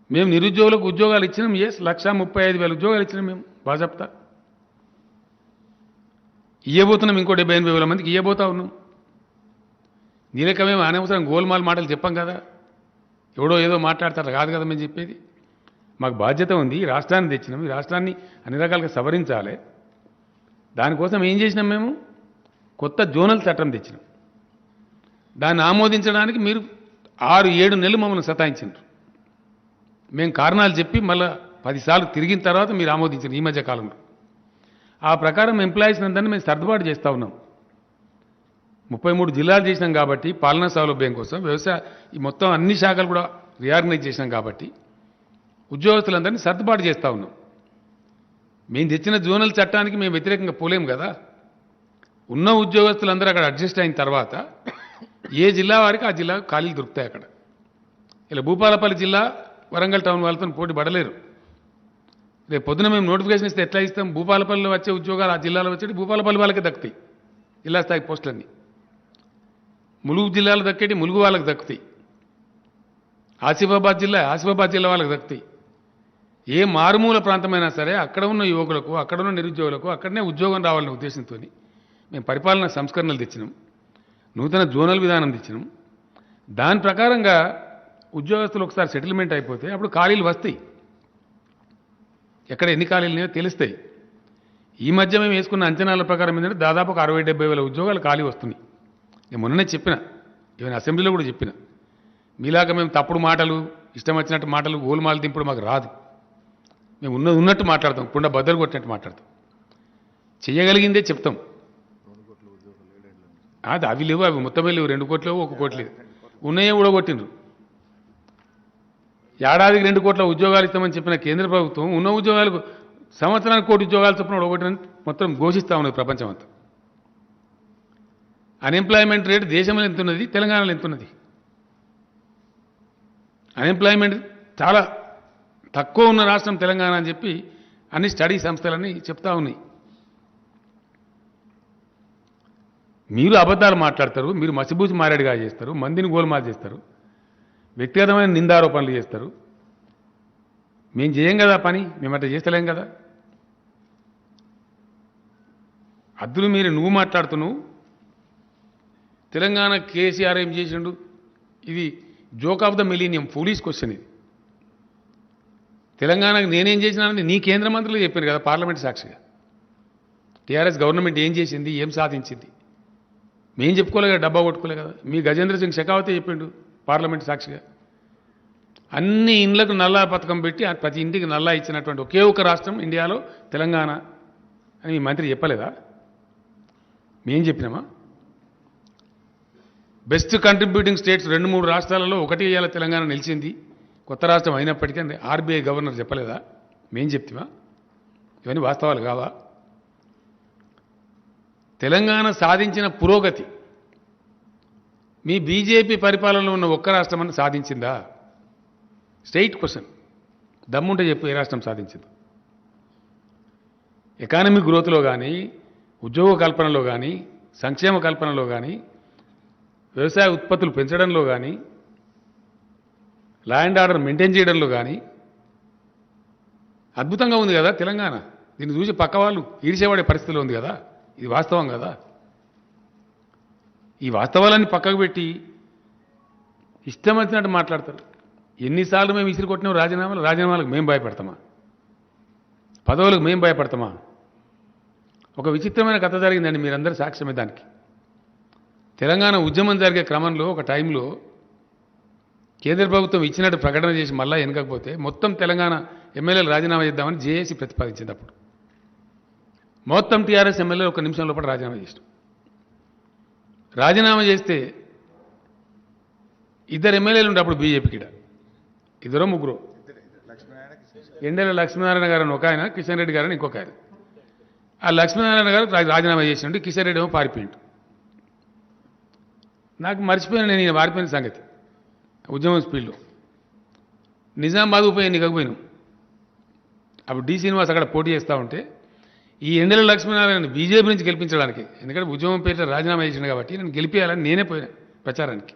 మేము నిరుద్యోగులకు ఉద్యోగాలు ఇచ్చినాం. 1,35,000 ఉద్యోగాలు ఇచ్చినాం మేము బాజప్తా. ఇయ్యబోతున్నాం, ఇంకో 78,000 మందికి ఇయ్యబోతా ఉన్నాం. నీలక మేము అనవసరం గోల్మాల్ మాటలు చెప్పాం కదా. ఎవడో ఏదో మాట్లాడతారు కాదు కదా మేము చెప్పేది. మాకు బాధ్యత ఉంది. ఈ రాష్ట్రాన్ని తెచ్చినాం, ఈ రాష్ట్రాన్ని అన్ని రకాలుగా సవరించాలి. దానికోసం ఏం చేసినాం మేము? కొత్త జోనల్ చట్టం తెచ్చినాం. దాన్ని ఆమోదించడానికి మీరు 6-7 నెలలు మమ్మల్ని సతాయించారు. మేము కారణాలు చెప్పి మళ్ళీ 10 సార్లు తిరిగిన తర్వాత మీరు ఆమోదించారు ఈ మధ్య కాలంలో. ఆ ప్రకారం ఎంప్లాయీస్ అందరినీ మేము సర్దుబాటు చేస్తూ ఉన్నాం. 33 జిల్లాలు చేసినాం కాబట్టి పాలనా సౌలభ్యం కోసం, వ్యవసాయ ఈ మొత్తం అన్ని శాఖలు కూడా రీఆర్గనైజ్ చేసినాం కాబట్టి ఉద్యోగస్తులందరినీ సర్దుబాటు చేస్తూ ఉన్నాం. మేము తెచ్చిన జోనల్ చట్టానికి మేము వ్యతిరేకంగా పోలేం కదా. ఉన్న ఉద్యోగస్తులందరూ అక్కడ అడ్జస్ట్ అయిన తర్వాత ఏ జిల్లా వారికి ఆ జిల్లా ఖాళీలు దొరుకుతాయి అక్కడ. ఇలా భూపాలపల్లి జిల్లా వరంగల్ టౌన్ వాళ్ళతో పోటీ పడలేరు. రేపు పొద్దున మేము నోటిఫికేషన్ ఇస్తే ఎట్లా ఇస్తాం? భూపాలపల్లిలో వచ్చే ఉద్యోగాలు ఆ జిల్లాలో వచ్చేది భూపాలపల్లి వాళ్ళకే దక్కుతాయి జిల్లా స్థాయి పోస్టులన్నీ. ములుగు జిల్లాలో దక్కేటి ములుగు వాళ్ళకి దక్కుతాయి. ఆసిఫాబాద్ జిల్లా వాళ్ళకి దక్కుతాయి. ఏ మారుమూల ప్రాంతమైనా సరే అక్కడ ఉన్న యువకులకు, అక్కడ ఉన్న నిరుద్యోగులకు అక్కడనే ఉద్యోగం రావాలనే ఉద్దేశంతో మేము పరిపాలనా సంస్కరణలు తెచ్చినాం, నూతన జోనల్ విధానం తెచ్చినాం. దాని ప్రకారంగా ఉద్యోగస్తులు ఒకసారి సెటిల్మెంట్ అయిపోతే అప్పుడు ఖాళీలు వస్తాయి. ఎక్కడ ఎన్ని ఖాళీలు ఉన్నాయో తెలుస్తాయి. ఈ మధ్య మేము వేసుకున్న అంచనాల ప్రకారం ఏంటంటే దాదాపు 60-70 వేల ఉద్యోగాలు ఖాళీ వస్తున్నాయి. నేను మొన్ననే చెప్పిన, ఈవెన్ అసెంబ్లీలో కూడా చెప్పిన, మీలాగా మేము తప్పుడు మాటలు, ఇష్టం వచ్చినట్టు మాటలు, గోల్మాలు దింపుడు మాకు రాదు. మేము ఉన్నట్టు మాట్లాడతాం, కుండ బద్దలు కొట్టినట్టు మాట్లాడతాం, చేయగలిగిందే చెప్తాం. అది అవి లేవు, అవి మొత్తమే లేవు. 2 కోట్లు లేవు, 1 కోట్లు లేదు. ఉన్నాయే ఊడగొట్టిండ్రు. ఏడాదికి 2 కోట్ల ఉద్యోగాలు ఇస్తామని చెప్పిన కేంద్ర ప్రభుత్వం ఉన్న ఉద్యోగాలకు సంవత్సరానికి 1 కోటి ఉద్యోగాలు చొప్పున ఊడగొట్టిన మొత్తం ఘోషిస్తూ ఉన్నది ప్రపంచం అంతా. అన్ఎంప్లాయ్మెంట్ రేటు దేశంలో ఎంత ఉన్నది, తెలంగాణలో ఎంత ఉన్నది? అన్ఎంప్లాయ్మెంట్ చాలా తక్కువ ఉన్న రాష్ట్రం తెలంగాణ అని చెప్పి అన్ని స్టడీ సంస్థలన్నీ చెప్తా ఉన్నాయి. మీరు అబద్ధాలు మాట్లాడతారు, మీరు మసిబూసి మారేడుగా చేస్తారు, మందిని గోల్మాల్ చేస్తారు, వ్యక్తిగతమైన నిందారోపణలు చేస్తారు. మేము చేయం కదా పని, మేమట్లా చేస్తలేం కదా. అద్దులు మీరు నువ్వు మాట్లాడుతున్నావు. తెలంగాణ కేసీఆర్ ఏం చేసిండు? ఇది joke of the millennium, foolish question ఇది. తెలంగాణకు నేనేం చేసినానని నీ కేంద్ర మంత్రులు చెప్పారు కదా పార్లమెంట్ సాక్షిగా. టీఆర్ఎస్ గవర్నమెంట్ ఏం చేసింది, ఏం సాధించింది మేం చెప్పుకోలే కదా, డబ్బా కొట్టుకోలే కదా. మీ గజేంద్ర సింగ్ షెకావతే చెప్పిండు పార్లమెంట్ సాక్షిగా. అన్ని ఇండ్లకు నల్లా పథకం పెట్టి ప్రతి ఇంటికి నల్లా ఇచ్చినటువంటి ఒకే ఒక రాష్ట్రం ఇండియాలో తెలంగాణ అని మీ మంత్రి చెప్పలేదా? మేం చెప్పినామా? బెస్ట్ కంట్రిబ్యూటింగ్ స్టేట్స్ 2-3 రాష్ట్రాలలో ఒకటి ఇవాళ తెలంగాణ నిలిచింది, కొత్త రాష్ట్రం అయినప్పటికీ ఆర్బీఐ గవర్నర్ చెప్పలేదా? మేం చెప్తామా? ఇవన్నీ వాస్తవాలు కావా? తెలంగాణ సాధించిన పురోగతి మీ బీజేపీ పరిపాలనలో ఉన్న ఒక్క రాష్ట్రం అని సాధించిందా? Straight question. దమ్ముంటే చెప్పు, ఏ రాష్ట్రం సాధించింది? ఎకానమిక్ గ్రోత్లో కానీ, ఉద్యోగ కల్పనలో కానీ, సంక్షేమ కల్పనలో కానీ, వ్యవసాయ ఉత్పత్తులు పెంచడంలో కానీ, లా అండ్ ఆర్డర్ మెయింటైన్ చేయడంలో కానీ అద్భుతంగా ఉంది కదా తెలంగాణ. దీన్ని చూసి పక్క వాళ్ళు ఈర్చేవాడే పరిస్థితిలో ఉంది కదా. ఇది వాస్తవం కదా. ఈ వాస్తవాలన్నీ పక్కకు పెట్టి ఇష్టం వచ్చినట్టు మాట్లాడతారు. ఎన్నిసార్లు మేము ఇసిరి కొట్టినాం రాజీనామాలకు మేము భయపడతామా? పదవులకు మేము భయపడతామా? ఒక విచిత్రమైన కథ జరిగిందండి, మీరందరూ సాక్ష్యమే దానికి. తెలంగాణ ఉద్యమం జరిగే క్రమంలో ఒక టైంలో కేంద్ర ప్రభుత్వం ఇచ్చినట్టు ప్రకటన చేసి మళ్ళా వెనకపోతే మొత్తం తెలంగాణ ఎమ్మెల్యేలు రాజీనామా చేద్దామని జేఏసీ ప్రతిపాదించింది. అప్పుడు మొత్తం టీఆర్ఎస్ ఎమ్మెల్యేలు 1 నిమిషం లోపల రాజీనామా చేసినాం. రాజీనామా చేస్తే 2 ఎమ్మెల్యేలు ఉండే అప్పుడు బీజేపీకి, 2-3 ఎండల లక్ష్మీనారాయణ గారు ఒక ఆయన, కిషన్ రెడ్డి గారని ఇంకొక ఆయన. ఆ లక్ష్మీనారాయణ గారు రాజీనామా చేసినట్టు, కిషన్ రెడ్డి ఏమో పారిపోయిండు. నాకు మర్చిపోయినా నేను ఈయన పారిపోయిన సంగతి. ఉద్యమం స్పీడ్లో నిజామాబాద్ ఉప ఎన్నికకు పోయినాం. అప్పుడు డి శ్రీనివాస్ అక్కడ పోటీ చేస్తూ ఉంటే ఈ ఎండల లక్ష్మీనారాయణ బీజేపీ నుంచి గెలిపించడానికి, ఎందుకంటే ఉద్యమం పేరుతో రాజీనామా చేసిండు కాబట్టి నేను గెలిపించాలని నేనే పోయినా ప్రచారానికి.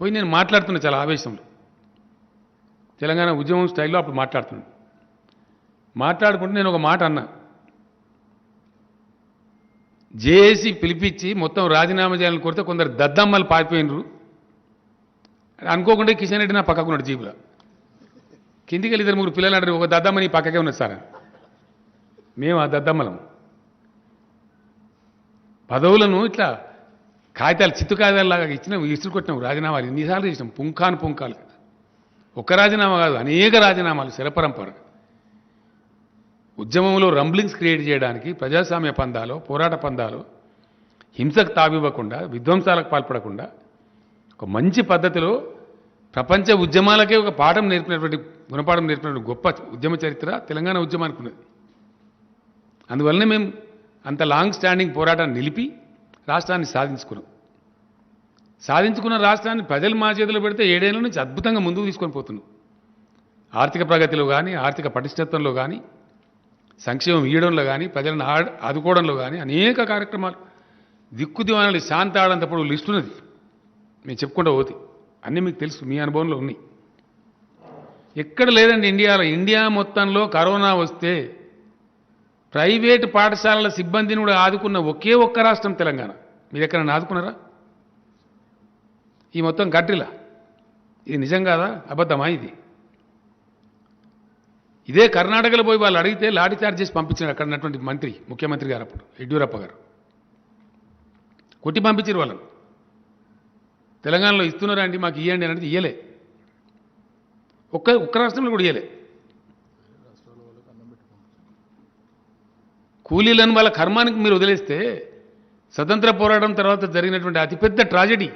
పోయి నేను మాట్లాడుతున్నా చాలా ఆవేశంలో, తెలంగాణ ఉద్యమం స్టైల్లో అప్పుడు మాట్లాడుతున్నాను. మాట్లాడుకుంటూ నేను ఒక మాట అన్నా, జేఏసీ పిలిపించి మొత్తం రాజీనామా చేయాలని కోరితే కొందరు దద్దమ్మలు పారిపోయినరు అనుకోకుండా కిషన్ రెడ్డి నా పక్కకున్నాడు జీబులో. కిందికి వెళ్ళి 2-3 పిల్లలు అంటారు, ఒక దద్దమ్మ నీ పక్కకే ఉన్నది సార్. మేము ఆ దద్దమ్మలం. పదవులను ఇట్లా కాగితాలు, చిత్తు కాగితాలలాగా ఇచ్చినాం, ఇసురు కొట్టినాం. రాజీనామాలు ఎన్నిసార్లు చేసినాం, పుంఖాలు. ఒక్క రాజీనామా కాదు, అనేక రాజీనామాలు శరపరంపర. ఉద్యమంలో రంబ్లింగ్స్ క్రియేట్ చేయడానికి ప్రజాస్వామ్య పందాలు, పోరాట పందాలు, హింసకు తావివ్వకుండా, విధ్వంసాలకు పాల్పడకుండా ఒక మంచి పద్ధతిలో ప్రపంచ ఉద్యమాలకే ఒక పాఠం నేర్పినటువంటి, గుణపాఠం నేర్పినటువంటి గొప్ప ఉద్యమ చరిత్ర తెలంగాణ ఉద్యమానికి ఉన్నది. అందువల్లనే మేము అంత లాంగ్ స్టాండింగ్ పోరాటాన్ని నిలిపి రాష్ట్రాన్ని సాధించుకున్న రాష్ట్రాన్ని ప్రజలు మా చేతిలో పెడితే 7 ఏళ్ల నుంచి అద్భుతంగా ముందుకు తీసుకొని పోతున్నాం. ఆర్థిక ప్రగతిలో కానీ, ఆర్థిక పటిష్టత్వంలో కానీ, సంక్షేమం ఇవ్వడంలో కానీ, ప్రజలను ఆదుకోవడంలో కానీ అనేక కార్యక్రమాలు, దిక్కుదివానాలు శాంతి ఆడంతప్పుడు లిస్ట్ ఉన్నది, మేము చెప్పుకుంటూ పోతే అన్నీ మీకు తెలుసు, మీ అనుభవంలో ఉన్నాయి. ఎక్కడ లేదండి ఇండియా మొత్తంలో కరోనా వస్తే ప్రైవేటు పాఠశాలల సిబ్బందిని కూడా ఆదుకున్న ఒకే ఒక్క రాష్ట్రం తెలంగాణ. మీరు ఎక్కడన్నా ఆదుకున్నారా ఈ మొత్తం కంట్రీలా? ఇది నిజం కాదా, అబద్ధమా? ఇదే కర్ణాటకలో పోయి వాళ్ళు అడిగితే లాఠీ చార్జ్ చేసి పంపించారు అక్కడ ఉన్నటువంటి మంత్రి, ముఖ్యమంత్రి గారు అప్పుడు యడ్యూరప్ప గారు. కొట్టి పంపించారు వాళ్ళని. తెలంగాణలో ఇస్తున్నారా అండి మాకు ఇవ్వండి అని అంటే ఇయ్యలే. ఒక్క రాష్ట్రంలో కూడా ఇయ్యలే. కూలీలను వాళ్ళ కర్మానికి మీరు వదిలేస్తే స్వతంత్ర పోరాటం తర్వాత జరిగినటువంటి అతిపెద్ద ట్రాజెడీ,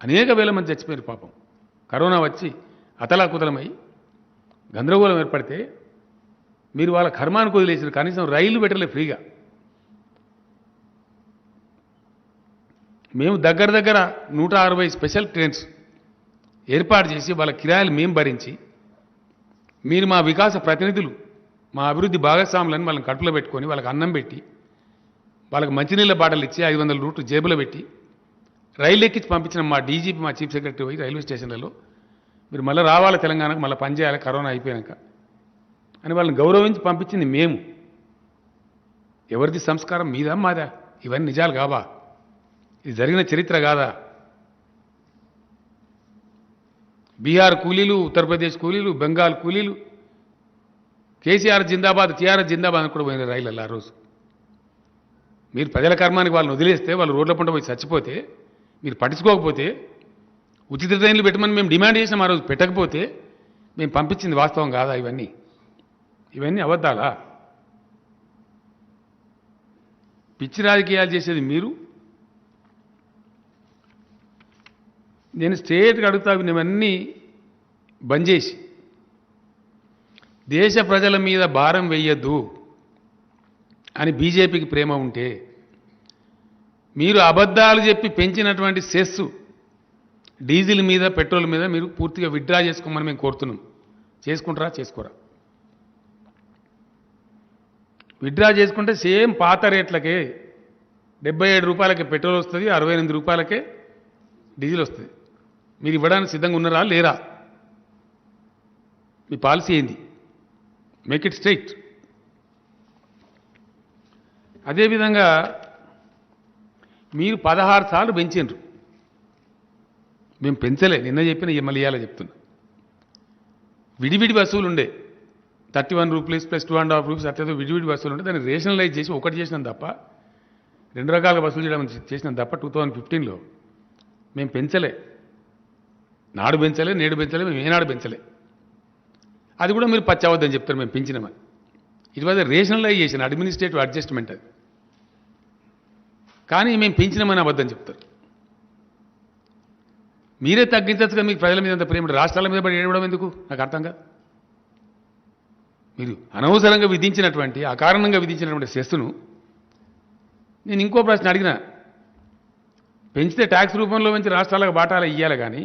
అనేక వేల మంది చచ్చిపోయారు పాపం. కరోనా వచ్చి అతలాకుతలమై గందరగోళం ఏర్పడితే మీరు వాళ్ళ కర్మానికి వదిలేసారు. కనీసం రైలు పెట్టలే ఫ్రీగా. మేము దగ్గర 160 స్పెషల్ ట్రైన్స్ ఏర్పాటు చేసి వాళ్ళ కిరాయిలు మేము భరించి, మీరు మా వికాస ప్రతినిధులు మా అభివృద్ధి భాగస్వాములని వాళ్ళని కడుపులో పెట్టుకొని వాళ్ళకి అన్నం పెట్టి వాళ్ళకి మంచినీళ్ళ బాటలు ఇచ్చి 500 రూట్లు జేబులో పెట్టి రైలు ఎక్కించి పంపించిన మా డీజీపీ మా చీఫ్ సెక్రటరీ పోయి రైల్వే స్టేషన్లలో మీరు మళ్ళీ రావాలి తెలంగాణకు మళ్ళీ పనిచేయాలి కరోనా అయిపోయాక అని వాళ్ళని గౌరవించి పంపించింది మేము. ఎవరిది సంస్కారం మీదా మాదా? ఇవన్నీ నిజాలు కావా? ఇది జరిగిన చరిత్ర కాదా? బీహార్ కూలీలు, ఉత్తరప్రదేశ్ కూలీలు, బెంగాల్ కూలీలు కేసీఆర్ జిందాబాద్, టీఆర్ఎస్ జిందాబాద్ అని కూడా పోయిన రైళ్ళల్లో ఆ రోజు. మీరు ప్రజల కర్మానికి వాళ్ళని వదిలేస్తే వాళ్ళు రోడ్ల పంట పోయి చచ్చిపోతే మీరు పట్టించుకోకపోతే ఉచిత ట్రైన్లు పెట్టమని మేము డిమాండ్ చేసినాం. ఆ రోజు పెట్టకపోతే మేము పంపించింది వాస్తవం కాదా? ఇవన్నీ అబద్ధాలా? పిచ్చి రాజకీయాలు చేసేది మీరు. నేను స్ట్రేట్గా అడుగుతా, ఇవన్నీ బంద్ చేసి దేశ ప్రజల మీద భారం వెయ్యొద్దు అని బీజేపీకి ప్రేమ ఉంటే మీరు అబద్ధాలు చెప్పి పెంచినటువంటి సెస్ డీజిల్ మీద, పెట్రోల్ మీద మీరు పూర్తిగా విత్డ్రా చేసుకోమని మేము కోరుతున్నాం. చేసుకుంటారా? చేసుకోరా? విత్డ్రా చేసుకుంటే సేమ్ పాత రేట్లకే 77 రూపాయలకే పెట్రోల్ వస్తుంది, 68 రూపాయలకే డీజిల్ వస్తుంది. మీరు ఇవ్వడానికి సిద్ధంగా ఉన్నారా లేరా? మీ పాలసీ ఏంది? Make it straight. అదేవిధంగా మీరు 16 సార్లు పెంచిండ్రు, మేము పెంచలే. నిన్న చెప్పిన మళ్ళీ ఇవాళ చెప్తున్నా. విడివిడి బస్సులు ఉండే 31 రూపీస్ ప్లస్ 2.5 రూపీస్ అట్లా విడివిడి బస్సులు ఉండే, దాన్ని రేషనలైజ్ చేసి ఒకటి చేసినాం తప్ప, 2 రకాలుగా బస్సులు చేయడం చేసినాం తప్ప 2015లో మేము పెంచలే. నాడు పెంచలే, నేడు పెంచలే, మేము ఏనాడు పెంచలే. అది కూడా మీరు పచ్చవద్దని చెప్తారు మేము పెంచినామని. It was rationalization, administrative adjustment అది. కానీ మేము పెంచినామని అబద్ధం చెప్తారు. మీరే తగ్గించచ్చుగా. మీకు ప్రజల మీద అంత ప్రేమ, రాష్ట్రాల మీద పడి ఏడవడం ఎందుకు? నాకు అర్థం కాదు. మీరు అనవసరంగా విధించినటువంటి, అకారణంగా విధించినటువంటి సెస్సును నేను ఇంకో ప్రశ్న అడిగిన. పెంచితే ట్యాక్స్ రూపంలో పెంచి రాష్ట్రాలకు వాటాలు ఇవ్వాలి, కానీ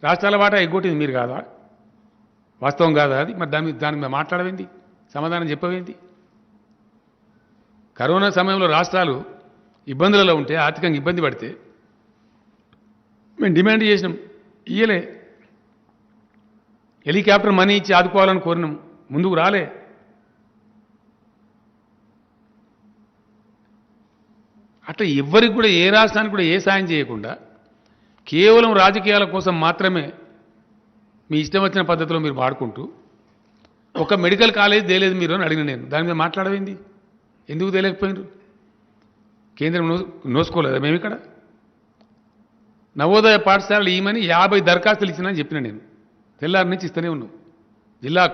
రాష్ట్రాల వాటా ఎగ్గొట్టింది మీరు కాదా? వాస్తవం కాదా అది? మరి దాని మీద మాట్లాడవేంది? సమాధానం చెప్పవేంది? కరోనా సమయంలో రాష్ట్రాలు ఇబ్బందులలో ఉంటే, ఆర్థికంగా ఇబ్బంది పడితే మేము డిమాండ్ చేసినాం, ఇయ్యలే. హెలికాప్టర్ మనీ ఇచ్చి ఆదుకోవాలని కోరినాం, ముందుకు రాలే. అట్లా ఎవ్వరికి కూడా, ఏ రాష్ట్రానికి కూడా ఏ సాయం చేయకుండా కేవలం రాజకీయాల కోసం మాత్రమే మీ ఇష్టం వచ్చిన పద్ధతిలో మీరు వాడుకుంటూ, ఒక మెడికల్ కాలేజ్ తేలేదు మీరు అని అడిగిన నేను. దాని మీద మాట్లాడవేంది? ఎందుకు తేలేకపోయినారు? కేంద్రం నోసుకోలేదా? మేము ఇక్కడ నవోదయ పాఠశాలలు ఇవ్వమని 50 దరఖాస్తులు ఇచ్చినని చెప్పిన నేను. తెల్లారి నుంచి ఇస్తూనే ఉన్నాం.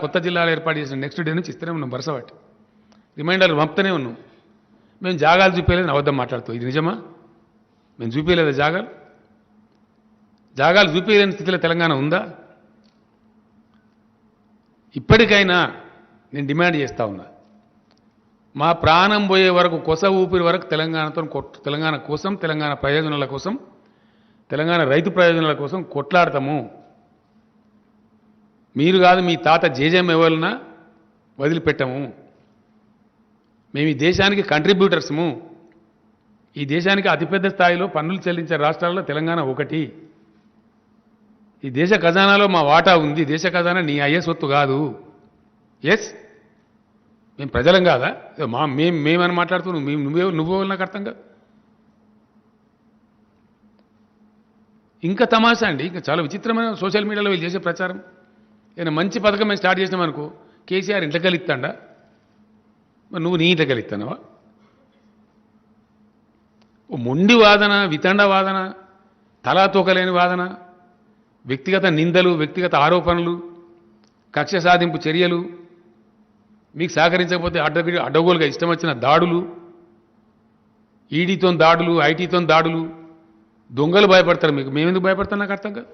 కొత్త జిల్లాలు ఏర్పాటు చేసిన నెక్స్ట్ డే నుంచి ఇస్తూనే ఉన్నాం. వరుసవాటి రిమైండర్లు పంపుతూనే ఉన్నాం. మేము జాగాలు చూపించలేదని అబద్ధం మాట్లాడుతాం. ఇది నిజమా? మేము చూపించలేదా జాగాలు చూపించలేని స్థితిలో తెలంగాణ ఉందా? ఇప్పటికైనా నేను డిమాండ్ చేస్తూ ఉన్నా, మా ప్రాణం పోయే వరకు, కొస ఊపిరి వరకు తెలంగాణ కోసం, తెలంగాణ ప్రయోజనాల కోసం, తెలంగాణ రైతు ప్రయోజనాల కోసం కొట్లాడతాము. మీరు కాదు, మీ తాత జేజేఎం ఎవరినా వదిలిపెట్టము. మేము ఈ దేశానికి కంట్రిబ్యూటర్స్ము. ఈ దేశానికి అతిపెద్ద స్థాయిలో పన్నులు చెల్లించే రాష్ట్రాల్లో తెలంగాణ ఒకటి. ఈ దేశ ఖజానాలో మా వాటా ఉంది. దేశ ఖజానా నీ అయ్యే సొత్తు కాదు. ఎస్, మేము ప్రజలం కాదా? మేమని మాట్లాడుతున్నావు. నువ్వు నాకు అర్థం కాదు. ఇంకా తమాషా అండి, ఇంకా చాలా విచిత్రమైన సోషల్ మీడియాలో వీళ్ళు చేసే ప్రచారం. ఏదైనా మంచి పథకం మేము స్టార్ట్ చేసినామనుకో, కేసీఆర్ ఇంట్లో కలిస్తాడా? మరి నువ్వు నీ ఇంట్లో కలిస్తానవా? మొండి వాదన, వితండ వాదన, తలాతూకలేని వాదన, వ్యక్తిగత నిందలు, వ్యక్తిగత ఆరోపణలు, కక్ష సాధింపు చర్యలు, మీకు సహకరించకపోతే అడ్డగోలుగా ఇష్టం వచ్చిన దాడులు, ఈడీతో దాడులు, ఐటీతో దాడులు. దొంగలు భయపడతారు మీకు, మేమెందుకు భయపడతాం? నాకు అర్థం కాదు.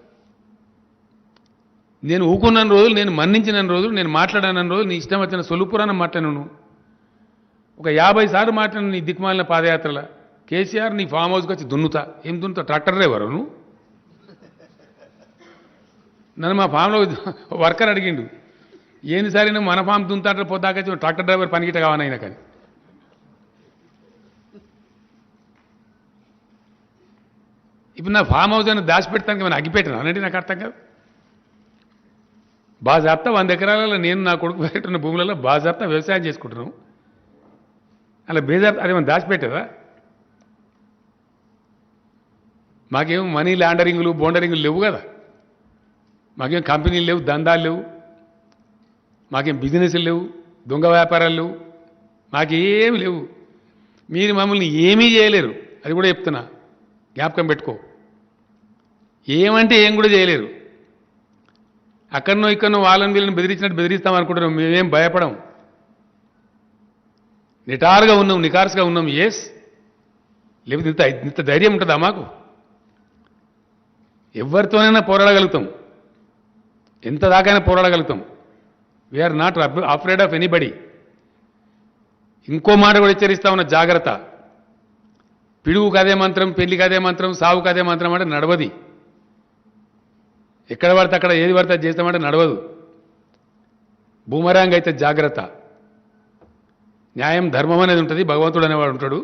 నేను ఊకున్న రోజులు, నేను మన్నించిన రోజులు, నేను మాట్లాడిన రోజులు, నీ ఇష్టం వచ్చిన సొలుపురానం మాట్లాడాను. ఒక 50 సార్లు మాట్లాడిన నీ దిక్కుమాలిన పాదయాత్రల కేసీఆర్ నీ ఫామ్ హౌస్కి వచ్చి దున్నుతా. ఏం దున్నుతా? ట్రాక్టర్ డ్రైవరు నువ్వు? నన్ను మా ఫామ్లో వర్కర్ అడిగిండు, ఏనిసారి నువ్వు మన ఫామ్ దుంతాంటే పోతాక ట్రాక్టర్ డ్రైవర్ పనికిట కావాలైనా కానీ ఇప్పుడు నా ఫామ్ హౌస్ అని దాచిపెడతానికి ఏమైనా అగ్గిపెట్టాను అనండి నాకు అర్థం కాదు. బాజాప్తా 100 ఎకరాలలో నేను నా కొడుకు పెట్టిన భూములలో బాజాప్తా వ్యవసాయం చేసుకుంటున్నాం. అలా బేజాప్తా అదేమైనా దాచిపెట్టదా? మాకేం మనీ లాండరింగ్లు బోండరింగ్లు లేవు కదా, మాకేం కంపెనీలు లేవు, దందాలు లేవు, మాకేం బిజినెస్లు లేవు, దొంగ వ్యాపారాలు లేవు, మాకేమి లేవు. మీరు మమ్మల్ని ఏమీ చేయలేరు, అది కూడా చెప్తున్నా, జ్ఞాపకం పెట్టుకో. ఏమంటే ఏం కూడా చేయలేరు. అక్కడనో ఇక్కడనో వాళ్ళని వీళ్ళని బెదిరించినట్టు బెదిరిస్తాం అనుకుంటున్నాం. మేమేం భయపడం, నిటారుగా ఉన్నాం, నికార్స్గా ఉన్నాం. ఎస్, లేకపోతే ఇంత ధైర్యం ఉంటుందా మాకు? ఎవరితోనైనా పోరాడగలుగుతాం, ఎంత దాకైనా పోరాడగలుగుతాం. We are not afraid of anybody. ఇంకో మాట కూడా హెచ్చరిస్తా ఉన్న, జాగ్రత్త. పిడుగుకు అదే మంత్రం, పెళ్లికి అదే మంత్రం, సావుకు అదే మంత్రం అంటే నడవది. ఎక్కడ పడితే అక్కడ ఏది పడితే అది చేస్తామంటే నడవదు. బూమరాంగ్ అయితే జాగ్రత్త. న్యాయం ధర్మం అనేది ఉంటుంది, భగవంతుడు అనేవాడు ఉంటాడు.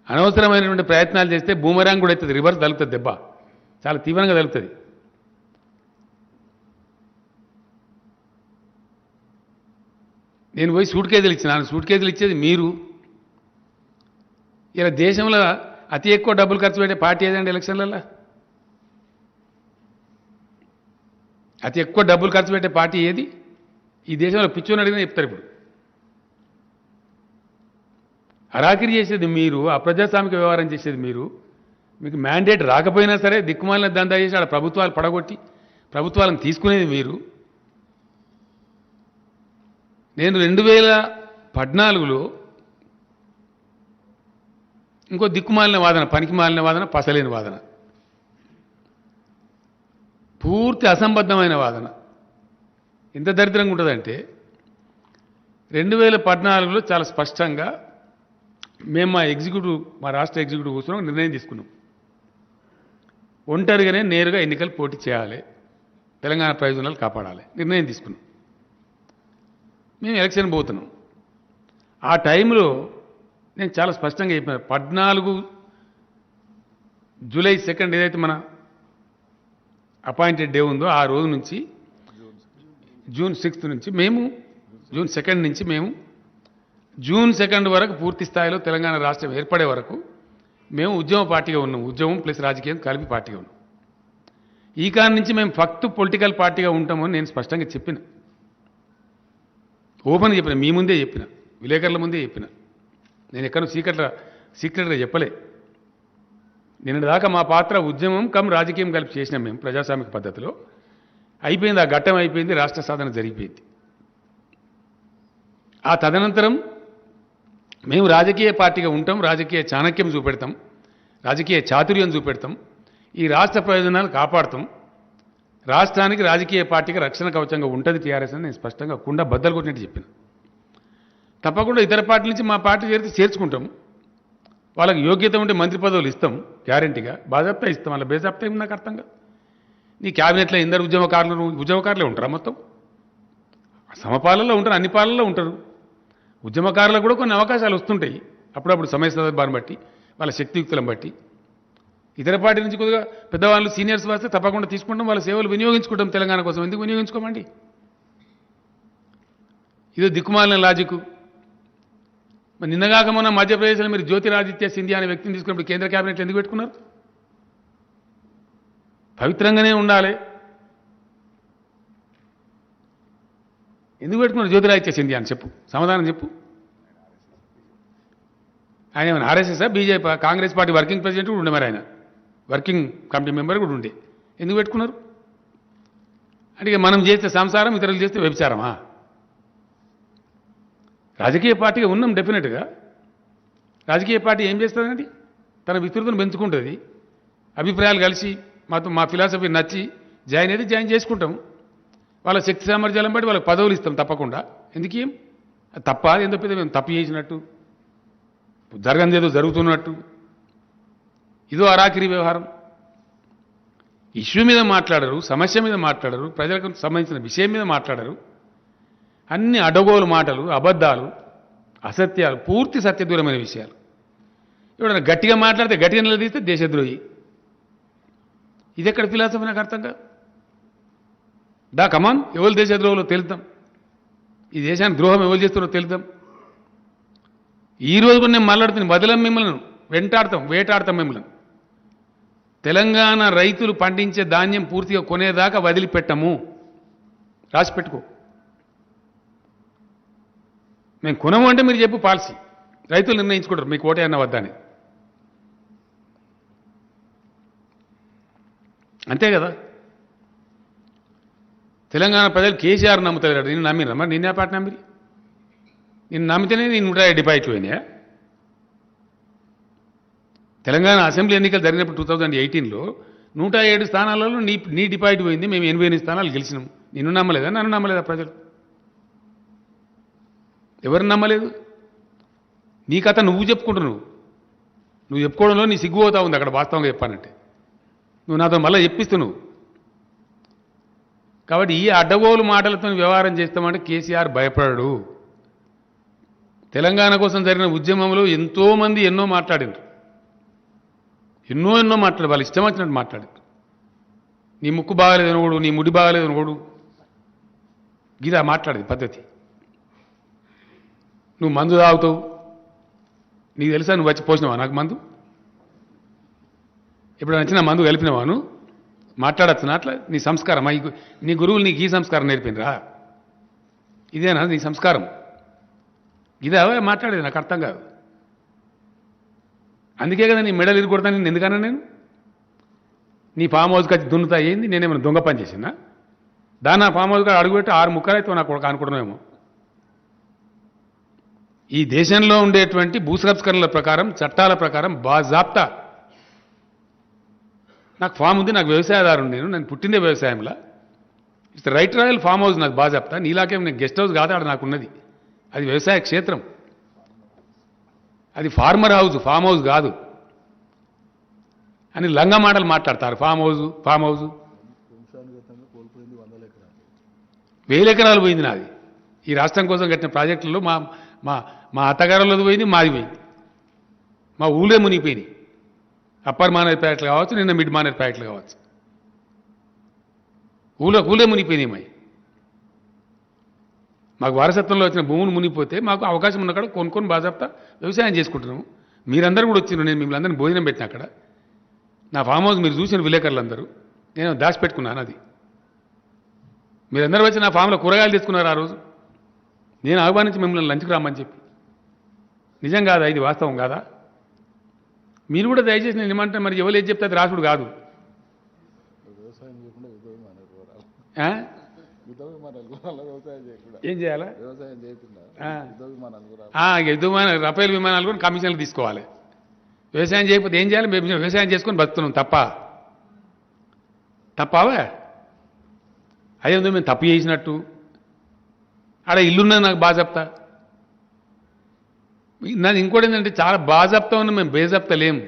అనవసరమైనటువంటి ప్రయత్నాలు చేస్తే బూమరాంగ్ కూడా అవుతుంది, రివర్స్ తలుపుతుంది, దెబ్బ చాలా తీవ్రంగా తలుపుతుంది. నేను పోయి సూట్ కేజీలు ఇచ్చినాను, సూట్ కేజీలు ఇచ్చేది మీరు. ఇలా దేశంలో అతి ఎక్కువ డబ్బులు ఖర్చు పెట్టే పార్టీ ఏదండి ఎలక్షన్లలో? అతి ఎక్కువ డబ్బులు ఖర్చు పెట్టే పార్టీ ఏది ఈ దేశంలో? పిచ్చోని అడిగినా చెప్తారు. ఇప్పుడు అరాకిరి చేసేది మీరు, అప్రజాస్వామిక వ్యవహారం చేసేది మీరు. మీకు మ్యాండేట్ రాకపోయినా సరే దిక్కుమాలిన దందా చేసి ఆడ ప్రభుత్వాలు పడగొట్టి ప్రభుత్వాలను తీసుకునేది మీరు. నేను 2014లో ఇంకో దిక్కుమాలిన వాదన, పనికి మాలిన వాదన, పసలేని వాదన, పూర్తి అసంబద్ధమైన వాదన. ఎంత దరిద్రంగా ఉంటుందంటే 2014లో చాలా స్పష్టంగా మేము మా రాష్ట్ర ఎగ్జిక్యూటివ్ కూర్చొని నిర్ణయం తీసుకున్నాం. ఒంటరిగానే నేరుగా ఎన్నికలు పోటీ చేయాలి, తెలంగాణ ప్రయోజనాలు కాపాడాలి నిర్ణయం తీసుకున్నాం. మేము ఎలక్షన్ పోతున్నాం. ఆ టైంలో నేను చాలా స్పష్టంగా చెప్పాను, 14 జూలై 2 ఏదైతే మన అపాయింటెడ్ డే ఉందో ఆ రోజు నుంచి జూన్ 6 నుంచి మేము జూన్ 2 నుంచి మేము జూన్ 2 వరకు పూర్తి స్థాయిలో తెలంగాణ రాష్ట్రం ఏర్పడే వరకు మేము ఉద్యమ పార్టీగా ఉన్నాం. ఉద్యమం ప్లస్ రాజకీయం కలిపి పార్టీగా ఉన్నాం. ఈ కారణం నుంచి మేము ఫక్త్ పొలిటికల్ పార్టీగా ఉంటామని నేను స్పష్టంగా చెప్పిన, ఓపెన్గా చెప్పిన, మీ ముందే చెప్పిన, విలేకరుల ముందే చెప్పిన. నేను ఎక్కడో సీక్రెట్గా చెప్పలే. నిన్నటిదాకా మా పాత్ర ఉద్యమం కమ్ రాజకీయం కలిపి చేసినాం మేము ప్రజాస్వామిక పద్ధతిలో. అయిపోయింది, ఆ ఘట్టం అయిపోయింది, రాష్ట్ర సాధన జరిగిపోయింది. ఆ తదనంతరం మేము రాజకీయ పార్టీగా ఉంటాం, రాజకీయ చాణక్యం చూపెడతాం, రాజకీయ చాతుర్యం చూపెడతాం, ఈ రాష్ట్ర ప్రయోజనాలు కాపాడుతాం, రాష్ట్రానికి రాజకీయ పార్టీకి రక్షణ కవచంగా ఉంటుంది టీఆర్ఎస్ అని నేను స్పష్టంగా కుండ బద్దలు కొట్టినట్టు చెప్పిన. తప్పకుండా ఇతర పార్టీల నుంచి మా పార్టీ చేర్చుకుంటాం. వాళ్ళకి యోగ్యత ఉంటే మంత్రి పదవులు ఇస్తాం, గ్యారంటీగా బాజాప్తా ఇస్తాం. వాళ్ళ బేజాప్తా ఏమి నాకు అర్థంగా. నీ క్యాబినెట్లో ఎందరు ఉద్యమకారులే ఉంటారా? మొత్తం సమపాలనలో ఉంటారు, అన్ని పాలనలో ఉంటారు. ఉద్యమకారులకు కూడా కొన్ని అవకాశాలు వస్తుంటాయి అప్పుడప్పుడు, సమయ సందర్భాన్ని బట్టి, వాళ్ళ శక్తియుక్తులను బట్టి. ఇతర పార్టీ నుంచి కొద్దిగా పెద్దవాళ్ళు సీనియర్స్ వస్తే తప్పకుండా తీసుకుంటాం, వాళ్ళ సేవలు వినియోగించుకుంటాం తెలంగాణ కోసం. ఎందుకు వినియోగించుకోమండి? ఇదో దిక్కుమాలిన లాజిక్. మరి నిన్నగాక మొన్న మధ్యప్రదేశ్లో మీరు జ్యోతిరాదిత్య సింధియా అనే వ్యక్తిని తీసుకున్నప్పుడు కేంద్ర క్యాబినెట్లో ఎందుకు పెట్టుకున్నారు? పవిత్రంగానే ఉండాలి. ఎందుకు పెట్టుకున్నారు జ్యోతిరాదిత్య సింధియా అని చెప్పు, సమాధానం చెప్పు. ఆయన ఏమైనా RSS, BJP, Congress party working president కూడా ఉండే, మరి ఆయన వర్కింగ్ కమిటీ మెంబర్ కూడా ఉండే. ఎందుకు పెట్టుకున్నారు? అంటే మనం చేస్తే సంసారం, ఇతరులు చేస్తే వ్యభిచారమా? రాజకీయ పార్టీగా ఉన్నాం డెఫినెట్గా. రాజకీయ పార్టీ ఏం చేస్తుందండి? తన విస్తృతిని పెంచుకుంటుంది. అభిప్రాయాలు కలిసి మా ఫిలాసఫీ నచ్చి జాయిన్ చేసుకుంటాం. వాళ్ళ శక్తి సామర్థ్యాలను బట్టి వాళ్ళకి పదవులు ఇస్తాం తప్పకుండా. ఎందుకు ఏం తప్ప? ఎందుకు పెద్ద మేము తప్పు చేసినట్టు, జరగనిది ఏదో జరుగుతున్నట్టు, ఇదో అరాకిరి వ్యవహారం. ఇష్యూ మీద మాట్లాడరు, సమస్య మీద మాట్లాడరు, ప్రజలకు సంబంధించిన విషయం మీద మాట్లాడరు. అన్ని అడగోలు మాటలు, అబద్ధాలు, అసత్యాలు, పూర్తి సత్యదూరమైన విషయాలు. ఎవడన్నా గట్టిగా మాట్లాడితే గట్టిగా నిలదీస్తే దేశద్రోహి. ఇది ఎక్కడ ఫిలాసఫీ నాకు అర్థం కాదు. దా కమాన్, ఎవరు దేశద్రోహులో తెలుద్దాం, ఈ దేశానికి ద్రోహం ఎవరు చేస్తున్నారో తెలుద్దాం. ఈ రోజు కూడా నేను మాట్లాడుతున్న వదలం, మిమ్మల్ని వెంటాడతాం, వేటాడతాం మిమ్మల్ని. తెలంగాణ రైతులు పండించే ధాన్యం పూర్తిగా కొనేదాకా వదిలిపెట్టము. రాసి పెట్టుకో. మేము కొనము అంటే మీరు చెప్పు పాలసీ. రైతులు నిర్ణయించుకుంటారు మీకు ఓటే అన్న వద్దని. అంతే కదా. తెలంగాణ ప్రజలు కేసీఆర్ నమ్ముతారు. నేను నమ్మినా మరి నిన్నే పాట నమ్మిరి. నేను నమ్మితేనే నేను 150 డిపాజిట్లు పోయినాయా? తెలంగాణ అసెంబ్లీ ఎన్నికలు జరిగినప్పుడు 2018లో 107 స్థానాలలో నీ డిపాజిట్ పోయింది. మేము 88 స్థానాలు గెలిచినాం. నిన్ను నమ్మలేదా, నన్ను నమ్మలేదా ప్రజలు? ఎవరిని నమ్మలేదు? నీ కథ నువ్వు చెప్పుకుంటున్నావు. నువ్వు చెప్పుకోవడంలో నీ సిగ్గుపోతా ఉంది అక్కడ వాస్తవంగా చెప్పానంటే. నువ్వు నాతో మళ్ళీ చెప్పిస్తున్నావు. కాబట్టి ఈ అడ్డగోలు మాటలతో వ్యవహారం చేస్తామంటే కేసీఆర్ భయపడడు. తెలంగాణ కోసం జరిగిన ఉద్యమంలో ఎంతోమంది ఎన్నో మాట్లాడారు. ఎన్నో మాట్లాడు, వాళ్ళు ఇష్టం వచ్చినట్టు మాట్లాడారు. నీ ముక్కు బాగాలేదు అనకూడు, నీ ముడి బాగాలేదు అనకూడు, గీదా మాట్లాడేది పద్ధతి. నువ్వు మందు తాగుతావు, నీకు తెలుసా? నువ్వు వచ్చి పోసినావా నాకు మందు? ఇప్పుడు నచ్చిన మందు కలిపినవాను మాట్లాడచ్చు అట్లా? నీ సంస్కారం, నీ గురువులు నీకు ఈ సంస్కారం నేర్పినరా? ఇదేనా నీ సంస్కారం? ఇదే మాట్లాడేది నాకు అర్థం కాదు. అందుకే కదా నీ మెడలు ఇరుకొడతాను. నేను ఎందుకన్నా నేను నీ ఫామ్ హౌస్కి వచ్చి దున్నుతా అయ్యింది? నేనేమైనా దొంగ పని చేసినా? దాన్ని నా ఫామ్ హౌస్గా అడుగుపెట్టి 6 ముక్కలైతే నాకు ఒక అనుకుంటున్నామేమో. ఈ దేశంలో ఉండేటువంటి భూ సంస్కరణల ప్రకారం, చట్టాల ప్రకారం బాజాప్తా నాకు ఫామ్ ఉంది. నాకు వ్యవసాయదారుడు, నేను పుట్టిందే వ్యవసాయంలో. It's right royal farm house నాకు బాజాప్తా. నీలాకేం నేను గెస్ట్ హౌస్ కాదు, ఆడ నాకున్నది. అది వ్యవసాయ క్షేత్రం. అది ఫార్మర్ హౌస్, ఫామ్ హౌస్ కాదు అని లంగా మాటలు మాట్లాడతారు. ఫామ్ హౌస్ 1000 ఎకరాలు పోయింది నాది. ఈ రాష్ట్రం కోసం కట్టిన ప్రాజెక్టులలో మా అత్తగారులది పోయింది, మాది పోయింది. మా ఊళ్ళే మునిగిపోయినాయి. అప్పర్ మానేర్ ప్యాకెట్లు కావచ్చు, నిన్న మిడ్ మానేర్ ప్యాకెట్లు కావచ్చు. ఊళ్ళే మునిగిపోయినాయి. మాకు వారసత్వంలో వచ్చిన భూములు మునిగిపోతే మాకు అవకాశం ఉన్న కాడ కొనుక్కొని బాజాప్తా వ్యవసాయం చేసుకుంటున్నాము. మీరందరూ కూడా వచ్చినారు. నేను మిమ్మల్ని అందరినీ భోజనం పెట్టిన అక్కడ. నా ఫామ్ హౌస్ మీరు చూసిన విలేకరులందరూ నేను దాచిపెట్టుకున్నాను. అది మీరందరూ వచ్చి నా ఫామ్లో కూరగాయలు తీసుకున్నారు ఆ రోజు. నేను ఆహ్వానించి మిమ్మల్ని లంచ్కి రమ్మని చెప్పి. నిజం కాదా? ఇది వాస్తవం కాదా? మీరు కూడా దయచేసి నేను ఏమంటే మరి ఎవరు ఏది చెప్తే అది రాసుడు కాదు. ఏం చేయాలా? రఫేల్ విమానాలు కూడా కమిషన్లు తీసుకోవాలి. వ్యవసాయం చేయకపోతే ఏం చేయాలి? మేము వ్యవసాయం చేసుకొని బతుకుతున్నాం. తప్పావా? అదేందో మేము తప్పు చేసినట్టు. ఆడ ఇల్లున్నది నాకు బాగా చెప్తా. నాది ఇంకోటి ఏంటంటే చాలా బాగా చెప్తా ఉన్నా, మేము బేజప్తా లేము.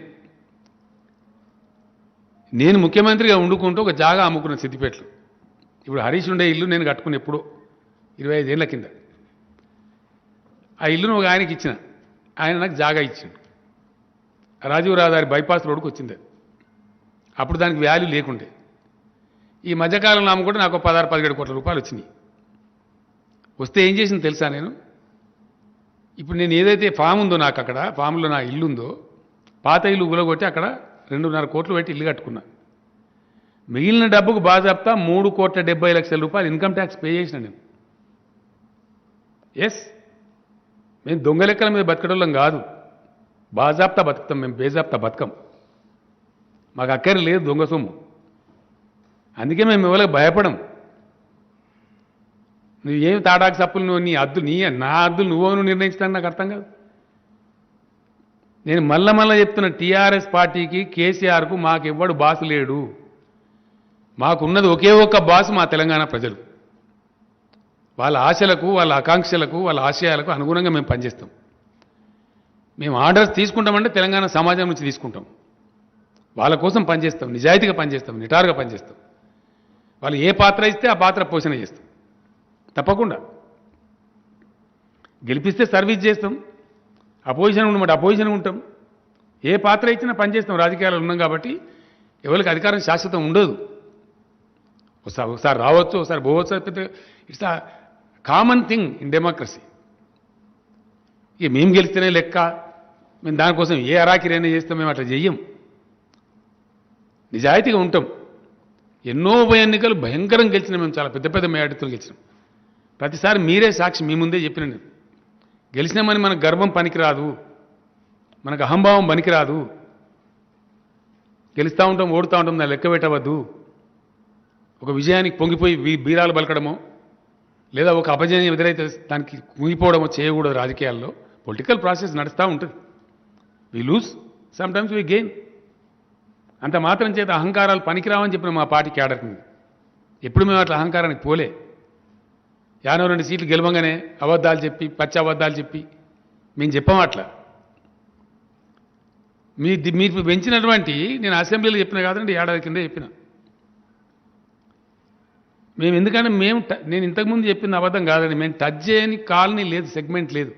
నేను ముఖ్యమంత్రిగా వండుకుంటూ ఒక జాగా అమ్ముకున్న సిద్దిపేటలో. ఇప్పుడు హరీష్ ఉండే ఇల్లు నేను కట్టుకుని ఎప్పుడో 25 ఏళ్ల కింద. ఆ ఇల్లును ఒక ఆయనకి ఇచ్చిన. ఆయన నాకు జాగా ఇచ్చిండు. రాజీవ్ రహదారి బైపాస్ రోడ్డుకు వచ్చింది. అప్పుడు దానికి వాల్యూ లేకుండే. ఈ మధ్యకాలంలో అమ్ముకుంటే నాకు 16-17 కోట్ల రూపాయలు వచ్చినాయి. వస్తే ఏం చేసింది తెలుసా? నేను ఇప్పుడు నేను ఏదైతే ఫామ్ ఉందో నాకు అక్కడ, ఫామ్లో నా ఇల్లు ఉందో, పాత ఇల్లు ఉగలగొట్టి అక్కడ 2.5 కోట్లు పెట్టి ఇల్లు కట్టుకున్నా. మిగిలిన డబ్బుకు బాజాప్తా 3,70,00,000 రూపాయలు ఇన్కమ్ ట్యాక్స్ పే చేసిన నేను. ఎస్, మేము దొంగ లెక్కల మీద బతకడం కాదు. బాజాప్తా బతుకుతాం మేము, బేజాప్తా బతకం. మాకు అక్కర లేదు దొంగ సొమ్ము. అందుకే మేము ఎవరికి భయపడం. నువ్వేమి తాటాకు సప్పులు, నువ్వు నీ అద్దులు నా అద్దులు నువ్వు నిర్ణయించడానికి నాకు అర్థం కాదు. నేను మళ్ళా చెప్తున్న టీఆర్ఎస్ పార్టీకి, కేసీఆర్కు మాకెవ్వడు బాసు లేడు. మాకున్నది ఒకే ఒక్క బాసు, మా తెలంగాణ ప్రజలు. వాళ్ళ ఆశలకు, వాళ్ళ ఆకాంక్షలకు, వాళ్ళ ఆశయాలకు అనుగుణంగా మేము పనిచేస్తాం. మేము ఆర్డర్స్ తీసుకుంటామంటే తెలంగాణ సమాజం నుంచి తీసుకుంటాం. వాళ్ళ కోసం పనిచేస్తాం, నిజాయితీగా పనిచేస్తాం, నిటారుగా పనిచేస్తాం. వాళ్ళు ఏ పాత్ర ఇస్తే ఆ పాత్ర పోషణ చేస్తాం తప్పకుండా. గెలిపిస్తే సర్వీస్ చేస్తాం, అపోజిషన్ ఉండమంటే అపోజిషన్ ఉంటాం, ఏ పాత్ర ఇచ్చినా పనిచేస్తాం. రాజకీయాల్లో ఉన్నాం కాబట్టి ఎవరికి అధికారం శాశ్వతం ఉండదు. ఒకసారి రావచ్చు, ఒకసారి పోవచ్చు. It's a common thing in democracy. ఇక మేము గెలిస్తేనే లెక్క, మేము దానికోసం ఏ అరాకిరైనా చేస్తాం, మేము అట్లా చెయ్యం. నిజాయితీగా ఉంటాం. ఎన్నో ఉప ఎన్నికలు భయంకరంగా గెలిచినాం, మేము చాలా పెద్ద పెద్ద మేయాడితో గెలిచినాం. ప్రతిసారి మీరే సాక్షి, మీ ముందే చెప్పిన నేను, గెలిచినామని మనకు గర్వం పనికిరాదు, మనకు అహంభావం పనికిరాదు. గెలుస్తూ ఉంటాం, ఓడుతూ ఉంటాం, దాన్ని లెక్క పెట్టవద్దు. ఒక విజయానికి పొంగిపోయి బీరాలు పలకడమో లేదా ఒక అపజయం ఎదురైతే దానికి కుంగిపోవడమో చేయకూడదు. రాజకీయాల్లో పొలిటికల్ ప్రాసెస్ నడుస్తూ ఉంటుంది. We lose, sometimes we gain. అంత మాత్రం చేత అహంకారాలు పనికిరావని చెప్పిన మా పార్టీ క్యాడర్ మీద ఎప్పుడు మేము అట్లా అహంకారానికి పోలే. 52 సీట్లు గెలవంగానే అబద్ధాలు చెప్పి, పచ్చి అబద్ధాలు చెప్పి మేము చెప్పాం అట్లా. మీరు పెంచినటువంటి, నేను అసెంబ్లీలో చెప్పిన కాదండి, ఏడాది కింద చెప్పిన. మేము ఎందుకంటే నేను ఇంతకుముందు చెప్పింది అబద్ధం కాదండి. మేము టచ్ చేయని కాలనీ లేదు, సెగ్మెంట్ లేదు.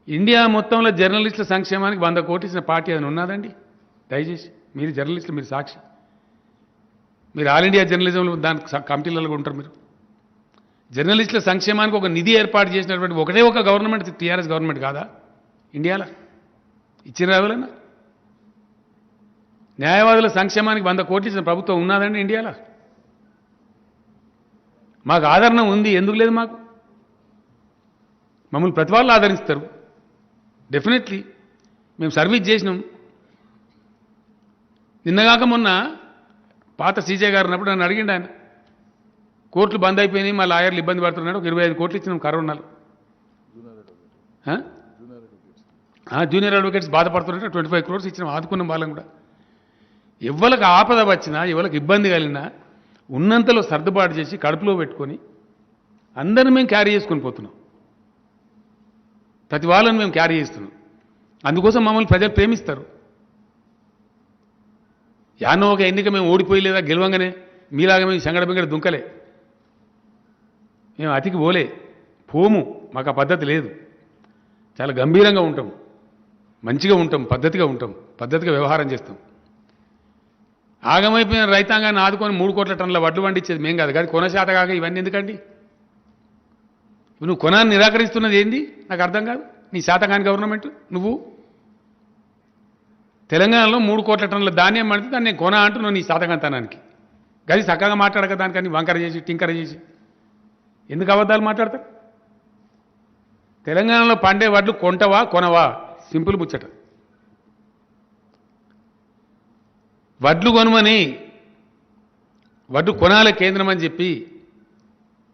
ఇండియా మొత్తంలో జర్నలిస్టుల సంక్షేమానికి 100 కోట్లు ఇచ్చిన పార్టీ అని ఉన్నదండి. దయచేసి మీరు జర్నలిస్టులు, మీరు సాక్షి. మీరు ఆల్ ఇండియా జర్నలిజంలో దానికి కమిటీలలో ఉంటారు. మీరు జర్నలిస్టుల సంక్షేమానికి ఒక నిధి ఏర్పాటు చేసినటువంటి ఒకటే ఒక గవర్నమెంట్ టీఆర్ఎస్ గవర్నమెంట్ కాదా ఇండియాలో? ఇచ్చిన ఎవరన్నా? న్యాయవాదుల సంక్షేమానికి 100 కోట్లు ఇచ్చిన ప్రభుత్వం ఉన్నదండి ఇండియాలో? మాకు ఆదరణ ఉంది, ఎందుకు లేదు? మాకు మమ్మల్ని ప్రతి వాళ్ళు ఆదరిస్తారు. డెఫినెట్లీ మేము సర్వీస్ చేసినాం. నిన్నగాక మొన్న పాత సీజే గారు ఉన్నప్పుడు నన్ను అడిగిండు ఆయన, కోర్టులు బంద్ అయిపోయినాయి, మా లాయర్లు ఇబ్బంది పడుతున్నాడు, ఒక 25 కోట్లు ఇచ్చినాం కరోనాలో. జూనియర్ అడ్వకేట్స్ బాధపడుతున్నట్టు 25 crores ఇచ్చినాం, ఆదుకున్నాం వాళ్ళని కూడా. ఎవరికి ఆపద వచ్చినా, ఎవరికి ఇబ్బంది కలిగినా ఉన్నంతలో సర్దుబాటు చేసి కడుపులో పెట్టుకొని అందరిని మేము క్యారీ చేసుకొని పోతున్నాం. ప్రతి వాళ్ళని మేము క్యారీ చేస్తున్నాం. అందుకోసం మమ్మల్ని ప్రజలు ప్రేమిస్తారు. యానో ఒక ఎన్నిక మేము ఓడిపోయలేదా గెలవంగానే మీలాగా మేము సంగడ బింగడ దుంకలే, మేము అతికి పోలే, పోము. మాకు ఆ పద్ధతి లేదు. చాలా గంభీరంగా ఉంటాం, మంచిగా ఉంటాం, పద్ధతిగా ఉంటాం, పద్ధతిగా వ్యవహారం చేస్తాం. ఆగమైపోయిన రైతాంగాన్ని ఆదుకొని 3 కోట్ల టన్నుల వడ్లు పండించేది మేం కాదు. కానీ కొనశాత కాక ఇవన్నీ ఎందుకండి? నువ్వు కొనాన్ని నిరాకరిస్తున్నది ఏంది నాకు అర్థం కాదు. నీ శాతకాని గవర్నమెంట్ నువ్వు తెలంగాణలో 3 కోట్ల టన్నుల ధాన్యం పడితే దాన్ని నేను కొన అంటున్నావు నీ శాతకాంతనానికి. గది చక్కగా మాట్లాడక దానికని వంకర చేసి టింకర చేసి ఎందుకు అబద్ధాలు మాట్లాడతారు? తెలంగాణలో పండే వడ్లు కొంటవా కొనవా? సింపుల్ ముచ్చట. వడ్లు కొనమని, వడ్లు కొనాలి కేంద్రం అని చెప్పి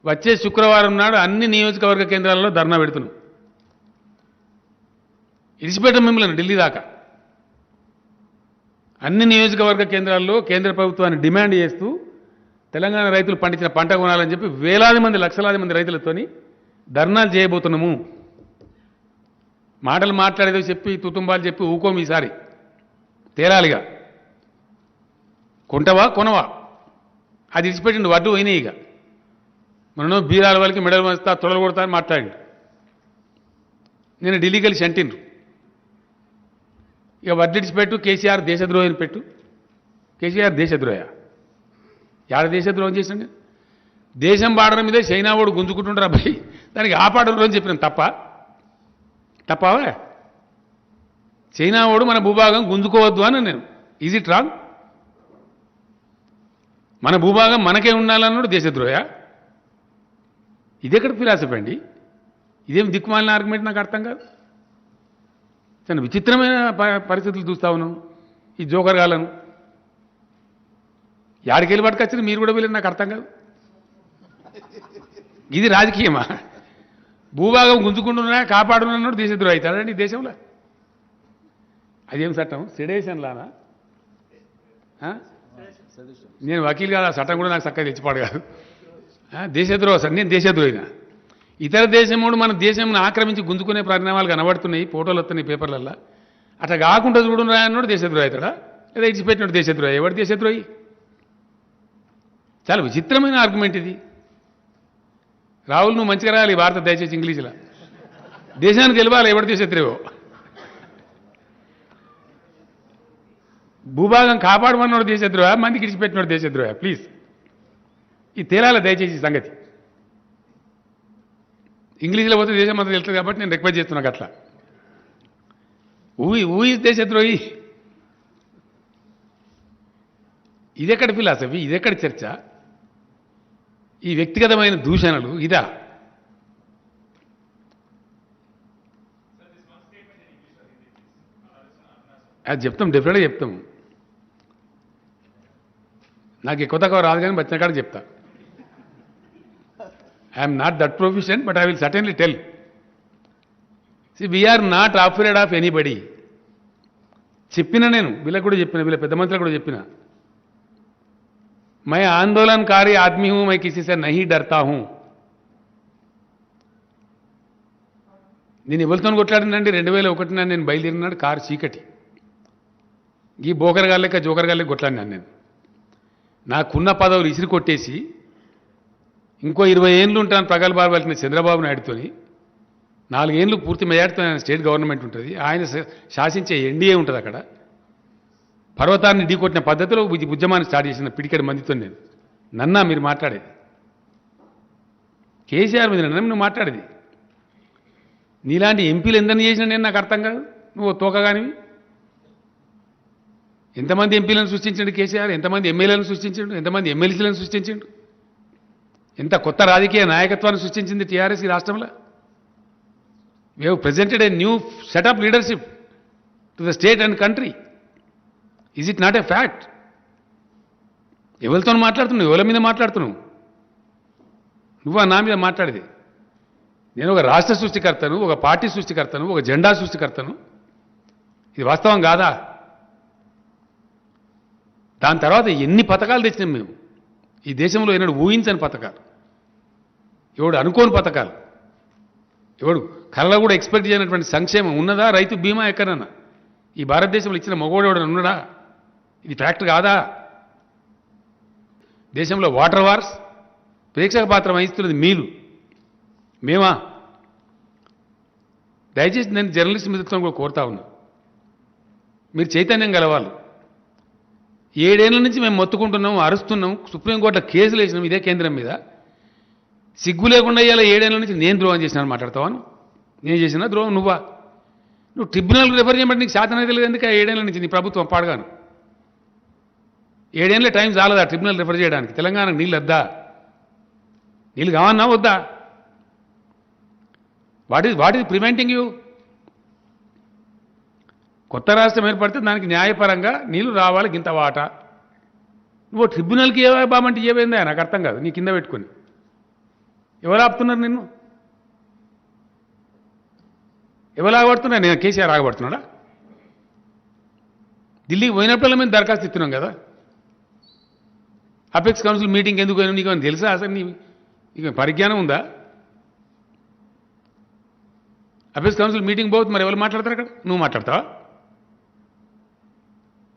వచ్చే శుక్రవారం నాడు అన్ని నియోజకవర్గ కేంద్రాలలో ధర్నా పెడుతున్నాం. ఇడిచిపెట్టం మిమ్మల్ని ఢిల్లీ దాకా. అన్ని నియోజకవర్గ కేంద్రాల్లో కేంద్ర ప్రభుత్వాన్ని డిమాండ్ చేస్తూ తెలంగాణ రైతులు పండించిన పంట కొనాలని చెప్పి వేలాది మంది, లక్షలాది మంది రైతులతోని ధర్నాలు చేయబోతున్నాము. మాటలు మాట్లాడేదో చెప్పి తుతుంబాలు చెప్పి ఊకోం. ఈసారి తేలాలిగా. కొంటవా కొనవా అది ఇడిచిపెట్టిండు. వడ్డు పోయినాయి. ఇక మనం బీరాల వాళ్ళకి మెడలు వస్తా తొడలు కొడతా అని మాట్లాడి నేను ఢిల్లీకి వెళ్ళి అంటిండ్రు. ఇక వడ్డు ఇడిచిపెట్టు, కేసీఆర్ దేశద్రోహిని పెట్టు. కేసీఆర్ దేశద్రోహ? యాడ దేశద్రోహం చేసిండు? దేశం బాడడం మీదే చైనా వాడు గుంజుకుంటుండ్రు అబ్బాయి, దానికి ఆపాడరు అని చెప్పినాం. తప్పవా? చైనా వాడు మన భూభాగం గుంజుకోవద్దు అని నేను. Is it wrong? మన భూభాగం మనకే ఉండాలన్నాడు దేశద్రోహ? ఇదెక్కడ ఫిలాసఫీ అండి? ఇదేం దిక్కుమాలిన ఆర్గ్యుమెంట్? నాకు అర్థం కాదు. చాలా విచిత్రమైన పరిస్థితులు చూస్తా ఉన్నాం ఈ జోకర్ గాలను. యాడికెళ్ళి పట్టుకొచ్చారు మీరు కూడా వీళ్ళని? నాకు అర్థం కాదు. ఇది రాజకీయమా? భూభాగం గుంజుకుంటున్నా కాపాడున్నాడు దేశద్రోహి అవుతాడండి ఈ దేశంలో? అదేం చట్టం? సెడేషన్లానా? నేను వకీల్ కాదు, ఆ చట్టం కూడా నాకు చక్కగా తెచ్చిపాడు కాదు. దేశద్రోహ సార్, నేను దేశద్రోహినా? ఇతర దేశముడు మన దేశంను ఆక్రమించి గుంజుకునే పరిణామాలు కనబడుతున్నాయి, ఫోటోలు వస్తున్నాయి పేపర్లల్లో. అట్లా కాకుండా చూడున్నా అన్నాడు దేశద్రోహి అవుతాడా? లేదా ఇచ్చిపెట్టినాడు దేశద్రోహి? ఎవడు దేశద్రోహి? చాలా విచిత్రమైన ఆర్గ్యుమెంట్ ఇది. రాహుల్ నువ్వు మంచిగా రాయాలి భారత దయచేసి ఇంగ్లీష్లో. దేశానికి గెలవాలి ఎవరి దేశత్రేవో. భూభాగం కాపాడమన్నాడు దేశద్రోహ, మందికి ఇడిచిపెట్టినాడు దేశద్రోహ. ప్లీజ్ ఇది తేలాలి దయచేసి సంగతి. ఇంగ్లీష్లో పోతే దేశం అంతా తెలుస్తుంది కాబట్టి నేను రిక్వెస్ట్ చేస్తున్నాను అట్లా. ఊ ఈజ్ దేశద్రోహి? ఇదెక్కడ ఫిలాసఫీ, ఇదెక్కడ చర్చ, ఈ వ్యక్తిగతమైన దూషణలు ఇదా? అది చెప్తాం, డెఫినెట్గా చెప్తాం. నాకు ఎక్కువ తక్కువ రాదు కానీ వచ్చిన కాడికి చెప్తా. I'm not that profession but I will certainly tell. See we are not afraid of anybody. చెప్పిన నేను వీళ్ళకి కూడా చెప్పిన, వీళ్ళ పెద్ద మంత్రులకు కూడా చెప్పిన, मैं आंदोलनकारी आदमी हूं, मैं किसी से नहीं डरता हूं. నేను ఎవరితో కొట్లాడినండి 2001 నేను బయలుదేరినాడు కారు చీకటి. ఈ బోకరగా లెక్క జోకరగా లెక్క కొట్లాడినాను నేను. నాకున్న పదవులు ఇసిరి కొట్టేసి ఇంకో 20 ఏళ్ళు ఉంటాను ప్రగల్భాలు పలికిన చంద్రబాబు నాయుడుతోని. 4 ఏళ్ళు పూర్తి మెజార్టీతో ఆయన స్టేట్ గవర్నమెంట్ ఉంటుంది, ఆయన శాసించే ఎన్డీఏ ఉంటుంది అక్కడ. పర్వతాన్ని ఢీకొట్టిన పద్ధతిలో ఉద్యమాన్ని స్టార్ట్ చేసిన పిడికెడు మందితో నేను. నన్నా మీరు మాట్లాడేది? కేసీఆర్ మీద నన్ను నువ్వు మాట్లాడేది? నీలాంటి ఎంపీలు ఎందరిని చేసినా నేను నాకు అర్థం కాదు. నువ్వు తోకగానివి. ఎంతమంది ఎంపీలను సృష్టించండు కేసీఆర్, ఎంతమంది ఎమ్మెల్యేలను సృష్టించండు, ఎంతమంది ఎమ్మెల్సీలను సృష్టించండు, ఎంత కొత్త రాజకీయ నాయకత్వాన్ని సృష్టించింది టీఆర్ఎస్ ఈ రాష్ట్రంలో. We have presented a new set of leadership to the state and country. Is it not a fact? ఎవరితో మాట్లాడుతున్నావు, ఎవరి మీద మాట్లాడుతున్నావు? నువ్వు నా మీద మాట్లాడేది? నేను ఒక రాష్ట్ర సృష్టికర్తను, ఒక పార్టీ సృష్టికర్తను, ఒక జెండా సృష్టికర్తను. ఇది వాస్తవం కాదా? దాని తర్వాత ఎన్ని పథకాలు తెచ్చినాం మేము ఈ దేశంలో. ఎన్నడు ఊహించని పథకాలు, ఎవడు అనుకోని పథకాలు, ఎవడు కళ్ళలో కూడా ఎక్స్పెక్ట్ చేయనటువంటి సంక్షేమం ఉన్నదా? రైతు బీమా ఎక్కడన్నా ఈ భారతదేశంలో ఇచ్చిన మగవాడు ఎవడన్నా ఉన్నాడా? ఇది ఫ్యాక్ట్ కాదా? దేశంలో వాటర్ వార్స్ ప్రేక్షక పాత్ర వహిస్తున్నది మేమా? దయచేసి నేను జర్నలిస్ట్ మిత్రులను కూడా కోరుతా ఉన్నా, మీరు చైతన్యం గలవాలి. 7 ఏళ్ల నుంచి మేము మొత్తుకుంటున్నాం, అరుస్తున్నాం, సుప్రీంకోర్టులో కేసులు వేసినాం ఇదే కేంద్రం మీద. సిగ్గు లేకుండా ఇవాళ 7 ఏళ్ల నుంచి నేను ద్రోహం చేసినాను మాట్లాడతావాను? నేను చేసిన ద్రోహం నువ్వా? నువ్వు ట్రిబ్యునల్కి రెఫర్ చేయమంటే నీకు శాతం అయితే లేదు. ఎందుకు 7 ఏళ్ల నుంచి నీ ప్రభుత్వం పాడగాను? 7 ఏళ్ళ టైం చాలదా ట్రిబ్యునల్ రెఫర్ చేయడానికి? తెలంగాణకు నీళ్ళు వద్దా? నీళ్ళు కావన్నా వద్దా? What is preventing you? కొత్త రాష్ట్రం ఏర్పడితే దానికి న్యాయపరంగా నీళ్లు రావాలి, గింత వాటా. నువ్వు ట్రిబ్యునల్కి ఏ బామంటే ఏమైందా? నాకు అర్థం కాదు. నీ కింద పెట్టుకొని ఎవరు ఆపుతున్నారు నిన్ను? ఎవరు ఆగబడుతున్నా? నేను కేసీఆర్ ఆగబడుతున్నాడా? ఢిల్లీకి పోయినప్పుడు మేము దరఖాస్తు ఇస్తున్నాం కదా. అపెక్స్ కౌన్సిల్ మీటింగ్ ఎందుకు పోయినా నీకు తెలుసా? అసలు నీకు పరిజ్ఞానం ఉందా? అపెక్స్ కౌన్సిల్ మీటింగ్ పోతే మరి ఎవరు మాట్లాడతారు అక్కడ? నువ్వు మాట్లాడతావా?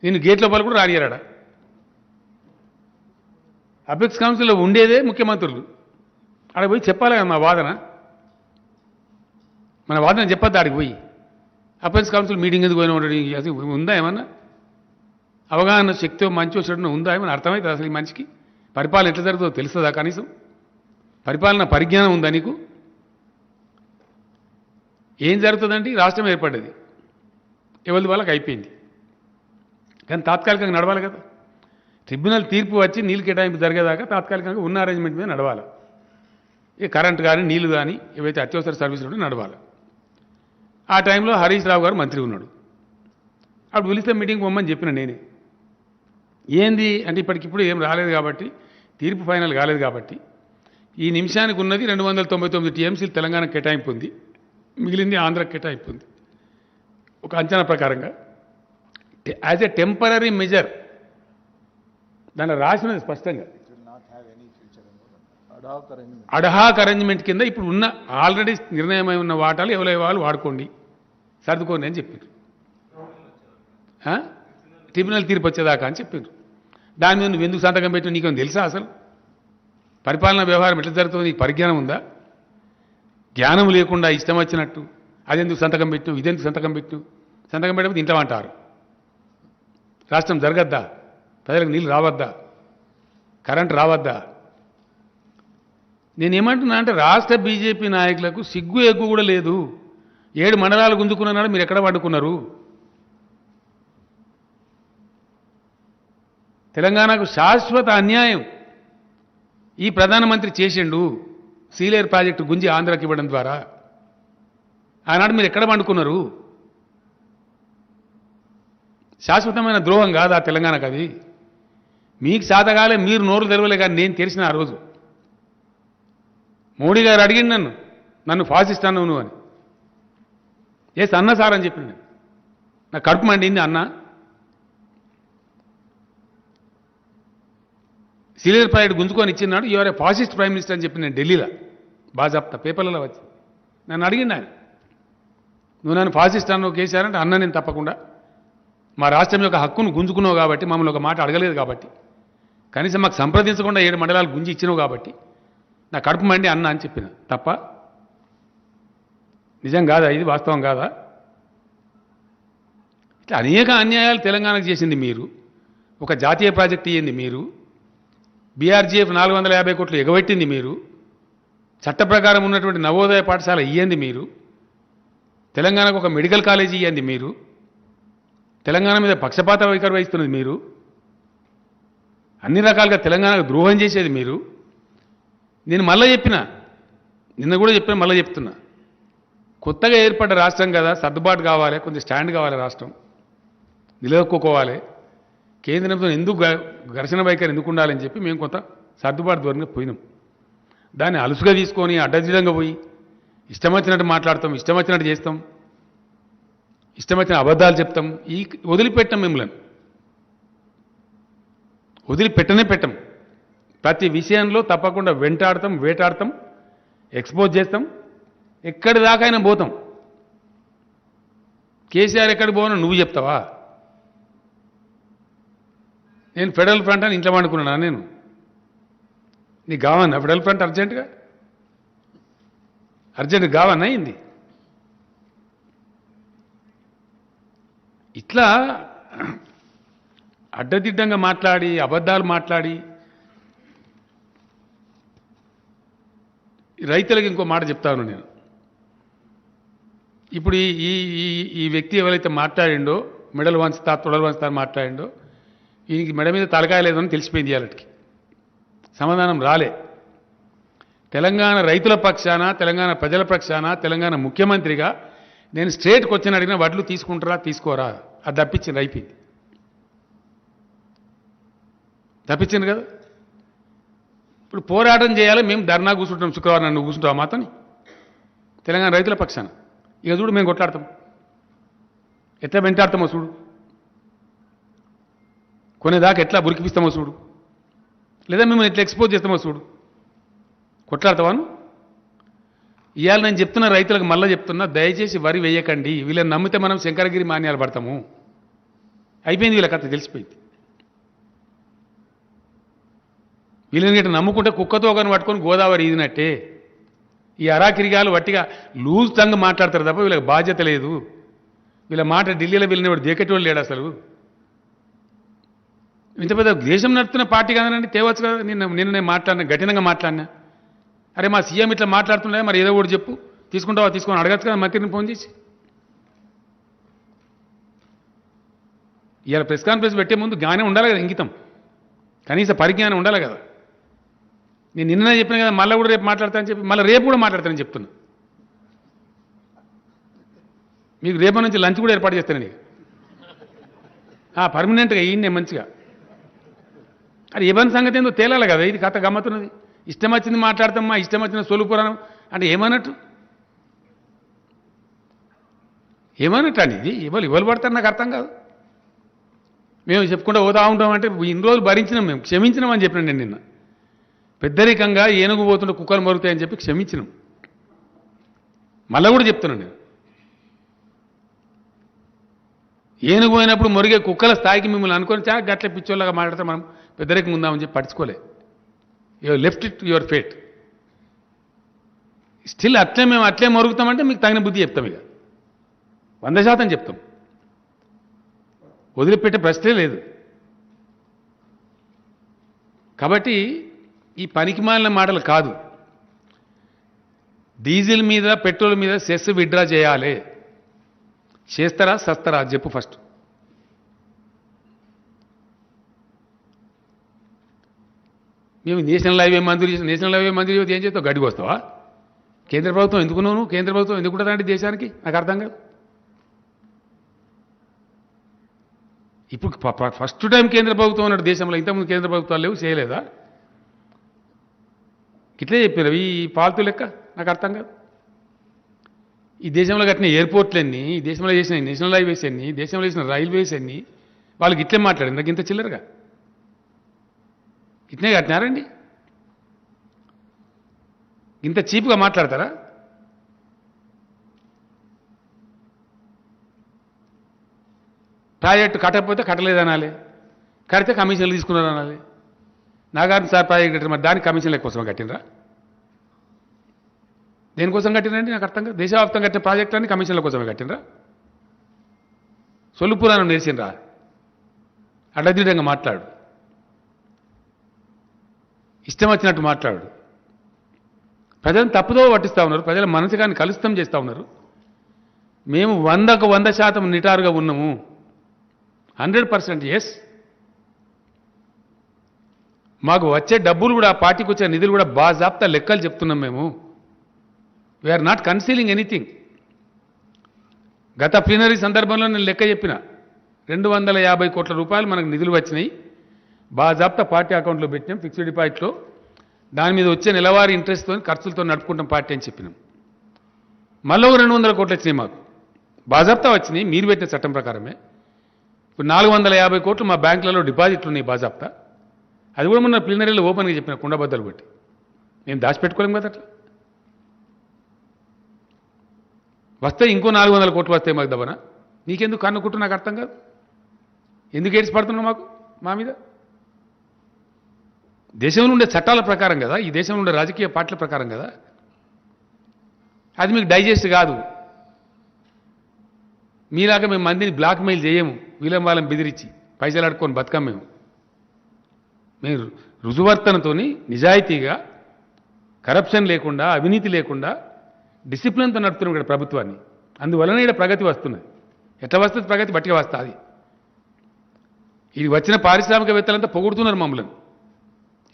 నేను గేట్ లోపల కూడా రానియరాడా? అపెక్స్ కౌన్సిల్లో ఉండేదే ముఖ్యమంత్రులు. అక్కడ పోయి చెప్పాలి కదా మా వాదన. మన వాదన చెప్పద్దు ఆడికి పోయి. అపెక్స్ కౌన్సిల్ మీటింగ్ ఎందుకు పోయినా ఉండడు? అసలు ఉందా ఏమన్నా అవగాహన శక్తి? మంచి చెడున ఉందా ఏమన్నా? అర్థమవుతుంది అసలు ఈ మనిషికి? పరిపాలన ఎట్లా జరుగుతుందో తెలుస్తుందా? కనీసం పరిపాలన పరిజ్ఞానం ఉందా నీకు? ఏం జరుగుతుందంటే రాష్ట్రం ఏర్పడ్డది, ఎవరి వాళ్ళకి అయిపోయింది. కానీ తాత్కాలికంగా నడవాలి కదా. ట్రిబ్యునల్ తీర్పు వచ్చి నీళ్ళు కేటాయింపు జరిగేదాకా తాత్కాలికంగా ఉన్న అరేంజ్మెంట్ మీద నడవాలి. ఈ కరెంట్ కానీ నీళ్లు కానీ ఏవైతే అత్యవసర సర్వీసులు ఉంటే నడవాలి. ఆ టైంలో హరీష్ రావు గారు మంత్రి ఉన్నాడు. అప్పుడు పిలిస్తే మీటింగ్ పొమ్మని చెప్పిన నేనే. ఏంది అంటే ఇప్పటికిప్పుడు ఏం రాలేదు కాబట్టి, తీర్పు ఫైనల్ కాలేదు కాబట్టి ఈ నిమిషానికి ఉన్నది 299 టీఎంసీలు తెలంగాణ కేటాయింపు ఉంది, మిగిలింది ఆంధ్రాకి కేటాయింపు ఉంది. ఒక అంచనా ప్రకారంగా యాజ్ ఎ టెంపరీ మెజర్ దాంట్లో రాసినది స్పష్టంగా అడహాక్ అరేంజ్మెంట్ కింద ఇప్పుడు ఉన్న ఆల్రెడీ నిర్ణయమై ఉన్న వాటాలు ఎవరి వాళ్ళు వాడుకోండి, సర్దుకోండి అని చెప్పారు. ట్రిబ్యునల్ తీర్పు వచ్చేదాకా అని చెప్పారు. దాని మీద నువ్వు ఎందుకు సంతకం పెట్టినా నీకేమో తెలుసా? అసలు పరిపాలనా వ్యవహారం ఎట్లా జరుగుతుందో నీకు పరిజ్ఞానం ఉందా? జ్ఞానం లేకుండా ఇష్టం వచ్చినట్టు అదెందుకు సంతకం పెట్టు ఇదెందుకు సంతకం పెట్టు సంతకం పెట్టకపోతే ఇంట్లో అంటారు. రాష్ట్రం జరగద్దా? ప్రజలకు నీళ్ళు రావద్దా? కరెంట్ రావద్దా? నేనేమంటున్నా అంటే రాష్ట్ర బీజేపీ నాయకులకు సిగ్గు ఎగ్గు కూడా లేదు. 7 మండలాలు గుంజుకున్నాడు, మీరు ఎక్కడ పడుకున్నారు? తెలంగాణకు శాశ్వత అన్యాయం ఈ ప్రధానమంత్రి చేసిండు. సీలేరు ప్రాజెక్టు గుంజి ఆంధ్రాకి ఇవ్వడం ద్వారా ఆనాడు మీరు ఎక్కడ పండుకున్నారు? శాశ్వతమైన ద్రోహం కాదా తెలంగాణకు? అది మీకు సాధగాలే, మీరు నోరు తెరవలే. కానీ నేను తెరిచిన ఆ రోజు మోడీ గారు అడిగింది నన్ను ఫాసిస్ట్ అన్నావు నువ్వు అని. ఎస్ అన్న సార్ అని చెప్పిన. నా కడుపు మండింది అన్న. సీలేరు ప్రాజెక్టు గుంజుకొని ఇచ్చినాడు, your A fascist prime minister అని చెప్పి నేను ఢిల్లీలో బాగా చెప్తా, పేపర్లలో వచ్చి నన్ను అడిగింది ఆయన. నువ్వు నన్ను ఫాసిస్ట్ అన్నావు కేసీఆర్ అంటే అన్న నేను తప్పకుండా. మా రాష్ట్రం యొక్క హక్కును గుంజుకున్నావు కాబట్టి, మమ్మల్ని ఒక మాట అడగలేదు కాబట్టి, కనీసం మాకు సంప్రదించకుండా 7 మండలాలు గుంజి ఇచ్చినావు కాబట్టి నా కడుపు మండి అన్న అని చెప్పిన. తప్ప నిజం కాదా? ఇది వాస్తవం కాదా? ఇట్లా అనేక అన్యాయాలు తెలంగాణకు చేసింది మీరు. ఒక జాతీయ ప్రాజెక్టు ఇయ్యింది మీరు. బీఆర్జీఎఫ్ 450 కోట్లు ఎగబెట్టింది మీరు. చట్ట ప్రకారం ఉన్నటువంటి నవోదయ పాఠశాల ఇయ్యంది మీరు. తెలంగాణకు ఒక మెడికల్ కాలేజీ ఇయ్యంది మీరు. తెలంగాణ మీద పక్షపాత వైఖరి వహిస్తున్నది మీరు. అన్ని రకాలుగా తెలంగాణకు ద్రోహం చేసేది మీరు. నేను మళ్ళీ చెప్పిన, నిన్న కూడా చెప్పిన, మళ్ళీ చెప్తున్నా, కొత్తగా ఏర్పడ్డ రాష్ట్రం కదా, సర్దుబాటు కావాలి, కొంచెం స్టాండ్ కావాలి, రాష్ట్రం నిలదొక్కుకోవాలి. కేంద్రంతో ఎందుకు ఘర్షణ వైఖరి ఎందుకు ఉండాలని చెప్పి మేము కొంత సర్దుబాటు ధోరణిగా పోయినాం. దాన్ని అలుసుగా తీసుకొని అడ్డదిడ్డంగా పోయి ఇష్టం వచ్చినట్టు మాట్లాడతాం, ఇష్టం వచ్చినట్టు చేస్తాం, ఇష్టం వచ్చిన అబద్ధాలు చెప్తాం. వదిలిపెట్టాం, మిమ్మల్ని వదిలిపెట్టనే పెట్టం. ప్రతి విషయంలో తప్పకుండా వెంటాడతాం, వేటాడతాం, ఎక్స్పోజ్ చేస్తాం. ఎక్కడి దాకా అయినా పోతాం. కేసీఆర్ ఎక్కడికి పోనా నువ్వు చెప్తావా? నేను ఫెడరల్ ఫ్రంట్ అని ఇంట్లో వండుకున్నానా? నేను నీకు కావన్నా ఫెడరల్ ఫ్రంట్ అర్జెంటుగా? అర్జెంట్ కావన్నా అయింది? ఇట్లా అడ్డదిడ్డంగా మాట్లాడి అబద్ధాలు మాట్లాడి రైతులకు ఇంకో మాట చెప్తాను నేను. ఇప్పుడు ఈ ఈ వ్యక్తి ఎవరైతే మాట్లాడిండో, మెడలు వంచుతా తొడలు వంచుతా మాట్లాడిండో, ఈయనకి మెడ మీద తలకాయ లేదని తెలిసిపోయింది. ఇవాళకి సమాధానం రాలే. తెలంగాణ రైతుల పక్షాన, తెలంగాణ ప్రజల పక్షాన, తెలంగాణ ముఖ్యమంత్రిగా నేను స్ట్రేట్కి వచ్చి అడిగిన వడ్లు తీసుకుంటారా తీసుకోరా, అది తప్పించింది, అయిపోయింది. తప్పించింది కదా. ఇప్పుడు పోరాటం చేయాలి, మేము ధర్నా కూర్చుంటాం. శుక్రవారం నన్ను కూర్చుంటావా మాతోని? తెలంగాణ రైతుల పక్షాన ఇక చూడు, మేము కొట్లాడతాం. ఎట్లా వెంటాడతామో చూడు, కొనేదాకా ఎట్లా బురికిపిస్తామో చూడు, లేదా మిమ్మల్ని ఎట్లా ఎక్స్పోజ్ చేస్తామో చూడు. కొట్లాడతావాను? ఇవాళ నేను చెప్తున్న రైతులకు మళ్ళీ చెప్తున్నా, దయచేసి వరి వేయకండి. వీళ్ళని నమ్మితే మనం శంకరగిరి మాన్యాలు పడతాము. అయిపోయింది, వీళ్ళ కథ తెలిసిపోయింది. వీళ్ళని గిట్ట నమ్ముకుంటే కుక్కతో కానీ పట్టుకొని గోదావరి ఈదినట్టే. ఈ అరాకిరిగాలు వట్టిగా లూజ్ టంగ్ మాట్లాడతారు తప్ప వీళ్ళకి బాధ్యత లేదు. వీళ్ళ మాట ఢిల్లీలో వీళ్ళని వాడు దేకెటోళ్ళు లేడు అసలు. ఇంత పెద్ద దేశం నడుపుతున్న పార్టీ కాదనండి, తేవచ్చు కదా. నిన్న నేను మాట్లాడినా, కఠినంగా మాట్లాడినా. అరే మా సీఎం ఇట్లా మాట్లాడుతుండే, మరి ఏదో ఒకటి చెప్పు, తీసుకుంటావా తీసుకొని అడగచ్చు కదా మంత్రిని ఫోన్ చేసి. ఇవాళ ప్రెస్ కాన్ఫరెన్స్ పెట్టే ముందు జ్ఞానం ఉండాలి కదా, ఇంగితం, కనీస పరిజ్ఞానం ఉండాలి కదా. నేను నిన్ననే చెప్పిన కదా, మళ్ళీ కూడా రేపు మాట్లాడతానని చెప్పి, మళ్ళీ రేపు కూడా మాట్లాడతానని చెప్తున్నా. మీకు రేపటి నుంచి లంచ్ కూడా ఏర్పాటు చేస్తానండి. పర్మనెంట్గా ఈయన్నే మంచిగా. అది ఇవ్వని సంగతి ఏందో తేలాలి కదా. ఇది కథ గమ్మతున్నది. ఇష్టం వచ్చింది మాట్లాడతామ్మా, ఇష్టం వచ్చిన సొలుపురాణం అంటే ఏమన్నట్టు? ఏమన్నట్టు అండి ఇది? ఇవ్వలు పడతారు, నాకు అర్థం కాదు. మేము చెప్పుకుంటూ పోతా ఉంటామంటే ఇన్ని రోజులు భరించినాం, మేము క్షమించినామని చెప్పిన నేను నిన్న. పెద్దరికంగా ఏనుగు పోతుంటే కుక్కలు మరుగుతాయని చెప్పి క్షమించినాం. మళ్ళీ కూడా చెప్తున్నాను నేను, ఏనుగు పోయినప్పుడు మొరిగే కుక్కల స్థాయికి మిమ్మల్ని అనుకొని చాలా గట్ల పిచ్చోళ్ళగా మాట్లాడితే మనం పెద్దరికం ఉందామని చెప్పి పట్టించుకోలే. Your left it your fate. Still అట్లే మేము అట్లే మరుగుతామంటే మీకు తగిన బుద్ధి చెప్తాం. ఇక 100% చెప్తాం. వదిలిపెట్టే ప్రశ్నే లేదు. కాబట్టి ఈ పనికిమాలిన మాటలు కాదు. డీజిల్ మీద పెట్రోల్ మీద సెస్ విత్డ్రా చేయాలి. చేస్తారా సస్తారా చెప్పు ఫస్ట్. మేము నేషనల్ హైవే మంజూరు చేసి నేషనల్ హైవే మంజూరు చేసి ఏం చేస్తావు? గడ్డికి వస్తావా? కేంద్ర ప్రభుత్వం ఎందుకున్నావు? కేంద్ర ప్రభుత్వం ఎందుకు ఉంటుందంటే దేశానికి నాకు అర్థం కాదు. ఇప్పుడు ఫస్ట్ టైం కేంద్ర ప్రభుత్వం ఉన్నట్టు దేశంలో ఇంతకుముందు కేంద్ర ప్రభుత్వాలు లేవు, చేయలేదా? ఇట్లే చెప్పారు ఈ పాలతూ లెక్క. నాకు అర్థం కాదు. ఈ దేశంలో కట్టిన ఎయిర్పోర్ట్లు ఎన్ని, ఈ దేశంలో చేసిన నేషనల్ హైవేస్ ఎన్ని, దేశంలో చేసిన రైల్వేస్ ఎన్ని, వాళ్ళకి ఇట్లే మాట్లాడింది నాకు ఇంత చిల్లరగా. ఇట్నే కట్టినారండి? ఇంత చీప్గా మాట్లాడతారా? ప్రాజెక్టు కట్టకపోతే కట్టలేదనాలి, కడితే కమిషన్లు తీసుకున్నారు అనాలి. నాగార్జున సార్ ప్రాజెక్ట్ కట్టారు, మరి దానికి కమిషన్ల కోసం కట్టినరా? దేనికోసం కట్టినండి నాకు అర్థం కాదు. దేశవ్యాప్తంగా కట్టిన ప్రాజెక్టులన్నీ కమిషన్ల కోసమే కట్టినరా? సొల్లు పురాణం నేర్చినరా? అడ్డదిడ్డంగా మాట్లాడు, ఇష్టం వచ్చినట్టు మాట్లాడు. ప్రజలను తప్పుదో పట్టిస్తూ ఉన్నారు, ప్రజల మనసుగాన్ని కలుషితం చేస్తూ ఉన్నారు. మేము 100కు 100% నిటారుగా ఉన్నాము. 100% ఎస్. మాకు వచ్చే డబ్బులు కూడా, పార్టీకి వచ్చే నిధులు కూడా బాజాప్తా లెక్కలు చెప్తున్నాం మేము. We are not concealing anything. గత ప్లీనరీ సందర్భంలో నేను లెక్క చెప్పిన 250 కోట్ల రూపాయలు మనకు నిధులు వచ్చినాయి, బాజాప్తా పార్టీ అకౌంట్లో పెట్టినాం ఫిక్స్డ్ డిపాజిట్లో. దాని మీద వచ్చే నెలవారీ ఇంట్రెస్ట్తో ఖర్చులతో నడుపుకుంటాం పార్టీ అని చెప్పినాం. మళ్ళీ 200 కోట్లు వచ్చినాయి మాకు, బాజాప్తా వచ్చినాయి మీరు పెట్టిన చట్టం ప్రకారమే. ఇప్పుడు 450 కోట్లు మా బ్యాంకులలో డిపాజిట్లు ఉన్నాయి బాజాప్తా. అది కూడా మొన్న ప్లీనరీలో ఓపెన్గా చెప్పిన కుండబద్దలు కొట్టి. మేము దాచిపెట్టుకోలేం కదా అట్లా. వస్తే ఇంకో 400 కోట్లు వస్తాయి మాకు దబన. నీకెందుకు కన్నుకుంటూ నాకు అర్థం కాదు. ఎందుకు ఏడ్చి పడుతున్నావు మాకు మా మీద? దేశంలో ఉండే చట్టాల ప్రకారం కదా, ఈ దేశంలో ఉండే రాజకీయ పార్టీల ప్రకారం కదా. అది మీకు డైజెస్ట్ కాదు. మీలాగా మేము మందిని బ్లాక్మెయిల్ చేయము, వీళ్ళం వాళ్ళని బెదిరించి పైసలు అడుక్కొని బతకం మేము. మేము రుజువర్తనతో నిజాయితీగా, కరప్షన్ లేకుండా, అవినీతి లేకుండా డిసిప్లిన్తో నడుపుతున్నాం ఇక్కడ ప్రభుత్వాన్ని. అందువలన ఇక్కడ ప్రగతి వస్తున్నది. ఎట్లా వస్తుంది ప్రగతి? బట్టిగా వస్తుంది. ఇది వచ్చిన పారిశ్రామికవేత్తలంతా పొగుడుతున్నారు మమ్మల్ని.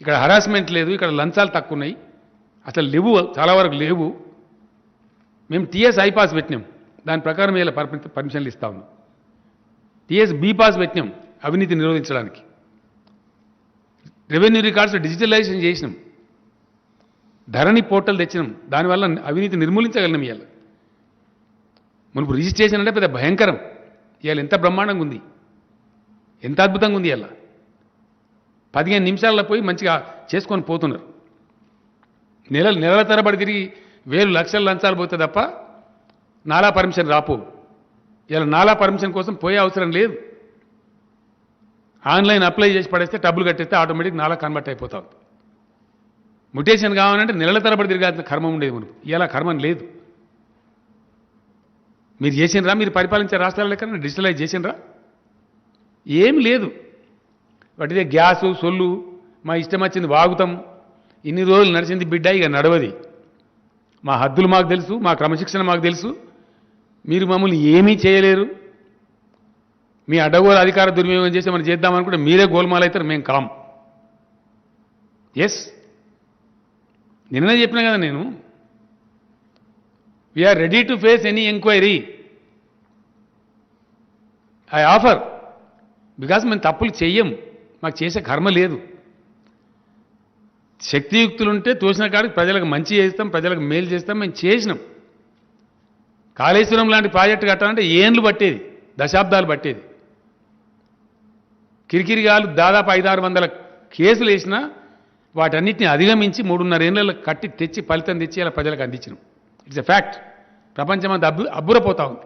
ఇక్కడ హరాస్మెంట్ లేదు, ఇక్కడ లంచాలు తక్కువ ఉన్నాయి, అసలు లేవు, చాలా వరకు లేవు. మేము టీఎస్ ఐ పాస్ పెట్టినాం, దాని ప్రకారం ఇలా పర్మిషన్లు ఇస్తా ఉన్నాం. టీఎస్ బి పాస్ పెట్టినాం అవినీతి నిరోధించడానికి. రెవెన్యూ రికార్డ్స్ డిజిటలైజేషన్ చేసినాం, ధరణి పోర్టల్ తెచ్చినాం, దానివల్ల అవినీతి నిర్మూలించగలిగినాం. ఇవాళ మనకు రిజిస్ట్రేషన్ అంటే పెద్ద భయంకరం. ఇవాళ ఎంత బ్రహ్మాండంగా ఉంది, ఎంత అద్భుతంగా ఉంది. ఇవాళ 15 నిమిషాల్లో పోయి మంచిగా చేసుకొని పోతున్నారు. నెలల తరబడి తిరిగి వేలు లక్షల లంచాలు పోతే తప్ప నాలా పర్మిషన్ రాపో. ఇలా నాలా పర్మిషన్ కోసం పోయే అవసరం లేదు. ఆన్లైన్ అప్లై చేసి పడేస్తే డబ్బులు కట్టేస్తే ఆటోమేటిక్ నాలా కన్వర్ట్ అయిపోతాం. మ్యుటేషన్ కావాలంటే నెలల తరబడి తిరిగాల్సిన కర్మం ఉండేది మనకు. ఇలా కర్మం లేదు. మీరు చేసినరా? మీరు పరిపాలించే రాష్ట్రాల లెక్క డిజిటలైజ్ చేసినరా? ఏం లేదు. వాటిదే గ్యాసు సొల్లు, మా ఇష్టం వచ్చింది వాగుతాం. ఇన్ని రోజులు నడిచింది బిడ్డ, ఇక నడవది. మా హద్దులు మాకు తెలుసు, మా క్రమశిక్షణ మాకు తెలుసు. మీరు మమ్మల్ని ఏమీ చేయలేరు. మీ అడ్డగోలు అధికార దుర్వినియోగం చేసి మనం చేద్దామనుకుంటే మీరే గోల్మాల్ అవుతారు, మేము కాం. ఎస్, నిన్ననే చెప్పినా కదా నేను, we are ready to face any enquiry. I offer, because మేము తప్పులు చెయ్యం, మాకు చేసే కర్మ లేదు. శక్తియుక్తులుంటే తోసిన కాడికి ప్రజలకు మంచి చేస్తాం, ప్రజలకు మేలు చేస్తాం. మేము చేసినాం. కాళేశ్వరం లాంటి ప్రాజెక్టు కట్టాలంటే ఏండ్లు పట్టేది, దశాబ్దాలు పట్టేది. కిరికిరిగాలు దాదాపు 500-600 కేసులు వేసినా వాటన్నిటిని అధిగమించి 3.5 ఏళ్లలో కట్టి తెచ్చి ఫలితం తెచ్చి అలా ప్రజలకు అందించినాం. It's a fact. ప్రపంచమంతా అబ్బురపోతా ఉంది.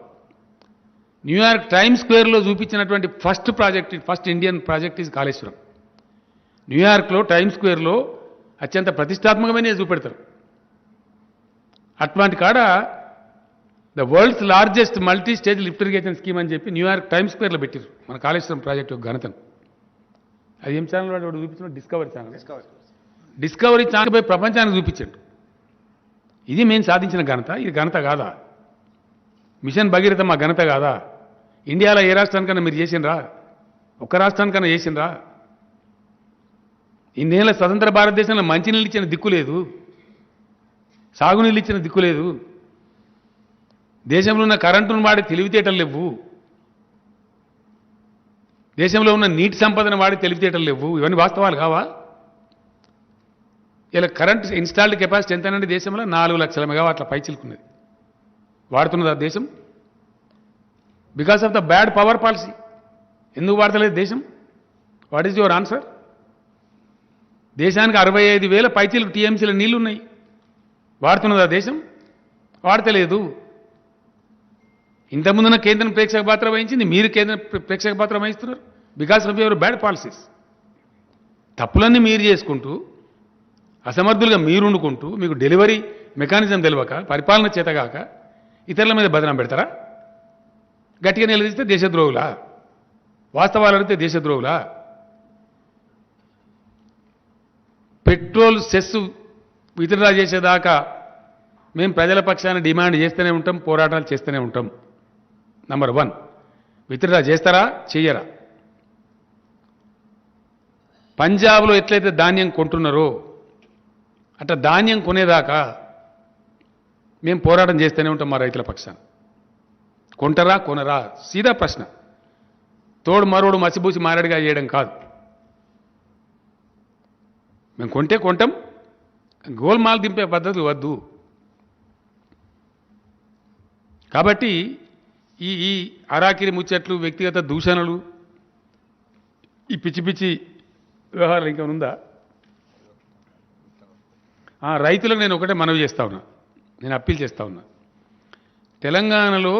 న్యూయార్క్ టైమ్స్ స్క్వేర్లో చూపించినటువంటి first Indian project is Kaleshwaram. న్యూయార్క్లో టైమ్స్ స్క్వేర్లో అత్యంత ప్రతిష్టాత్మకమైన చూపెడతారు. అట్లాంటి కాడ the world's largest multi stage lift irrigation scheme అని చెప్పి న్యూయార్క్ టైమ్స్ స్క్వేర్లో పెట్టారు మన కాళేశ్వరం ప్రాజెక్టు యొక్క ఘనతను. అది ఏం ఛానల్ వాడు చూపించిన డిస్కవరీ ఛానల్. డిస్కవరీ ఛానల్ పోయి ప్రపంచానికి చూపించాడు. ఇది మేము సాధించిన ఘనత. ఇది ఘనత కాదా? మిషన్ భగీరథ మా ఘనత కాదా? ఇండియాలో ఏ రాష్ట్రానికన్నా మీరు చేసినరా? ఒక్క రాష్ట్రానికన్నా చేసినరా? ఇన్నేళ్ళ స్వతంత్ర భారతదేశంలో మంచినీళ్ళు ఇచ్చిన దిక్కు లేదు, సాగునీళ్ళు ఇచ్చిన దిక్కు లేదు, దేశంలో ఉన్న కరెంటును వాడే తెలివితేటలు లేవు, దేశంలో ఉన్న నీటి సంపదను వాడే తెలివితేటలు లేవు. ఇవన్నీ వాస్తవాలు కావా? ఇలా కరెంట్ ఇన్స్టాల్డ్ కెపాసిటీ ఎంతనండి దేశంలో? 4 లక్షల మెగావాట్ల పైచిలుకున్నది. వాడుతున్నది ఆ దేశం? Because of the bad power policy. ఎందుకు వాడతలేదు దేశం? What is your answer? దేశానికి 65,000 పైచిలకు టీఎంసీల నీళ్లు ఉన్నాయి. వాడుతున్నది ఆ దేశం? వాడతలేదు. ఇంతకుముందున కేంద్రం ప్రేక్షక పాత్ర వహించింది, మీరు కేంద్రం ప్రేక్షక పాత్ర వహిస్తున్నారు because of your bad policies. తప్పులన్నీ మీరు చేసుకుంటూ, అసమర్థులుగా మీరుండుకుంటూ, మీకు డెలివరీ మెకానిజం తెలియక, పరిపాలన చేతగాక ఇతరుల మీద బదనం పెడతారా? గట్టిగా నిలదీస్తే దేశద్రోహులా? వాస్తవాలు అడిగితే దేశద్రోహులా? పెట్రోల్ సెస్ విత్డ్రా చేసేదాకా మేము ప్రజల పక్షాన డిమాండ్ చేస్తూనే ఉంటాం, పోరాటాలు చేస్తూనే ఉంటాం. నంబర్ 1, విత్డ్రా చేస్తారా చెయ్యరా? పంజాబ్లో ఎట్లయితే ధాన్యం కొంటున్నారో అట్లా ధాన్యం కొనేదాకా మేము పోరాటం చేస్తూనే ఉంటాం మా రైతుల పక్షాన. కొంటారా కొనరా? సీదా ప్రశ్న. తోడు మరోడు మసిబూసి మారడిగా చేయడం కాదు. మేము కొంటే కొంటాం, గోల్మాల్ దింపే పద్ధతులు వద్దు. కాబట్టి ఈ అరాకిరి ముచ్చట్లు, వ్యక్తిగత దూషణలు, ఈ పిచ్చి పిచ్చి వ్యవహారాలు ఇంకేమైనా ఉందా? రైతులకు నేను ఒకటే మనవి చేస్తా ఉన్నా, నేను అప్పీల్ చేస్తా ఉన్నా. తెలంగాణలో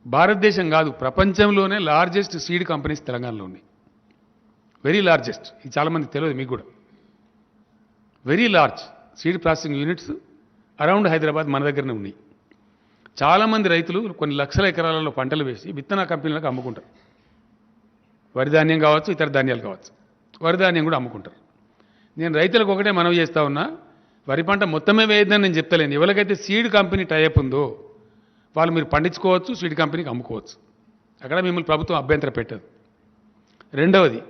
భారతదేశం కాదు ప్రపంచంలోనే లార్జెస్ట్ సీడ్ కంపెనీస్ తెలంగాణలో ఉన్నాయి. Very largest. ఇది చాలామందికి తెలియదు, మీకు కూడా. Very large seed processing units around Hyderabad మన దగ్గరనే ఉన్నాయి. చాలామంది రైతులు కొన్ని లక్షల ఎకరాలలో పంటలు వేసి విత్తన కంపెనీలకు అమ్ముకుంటారు. వరి ధాన్యం కావచ్చు, ఇతర ధాన్యాలు కావచ్చు. వరి ధాన్యం కూడా అమ్ముకుంటారు. నేను రైతులకు ఒకటే మనవి చేస్తా ఉన్నా, వరి పంట మొత్తమే వేయద్దని నేను చెప్తలేను. ఎవరికైతే సీడ్ కంపెనీ టైఅప్ ఉందో వాళ్ళు మీరు పండించుకోవచ్చు, సీడ్ కంపెనీకి అమ్ముకోవచ్చు. అక్కడ మిమ్మల్ని ప్రభుత్వం అభ్యంతరం పెట్టదు. రెండవది,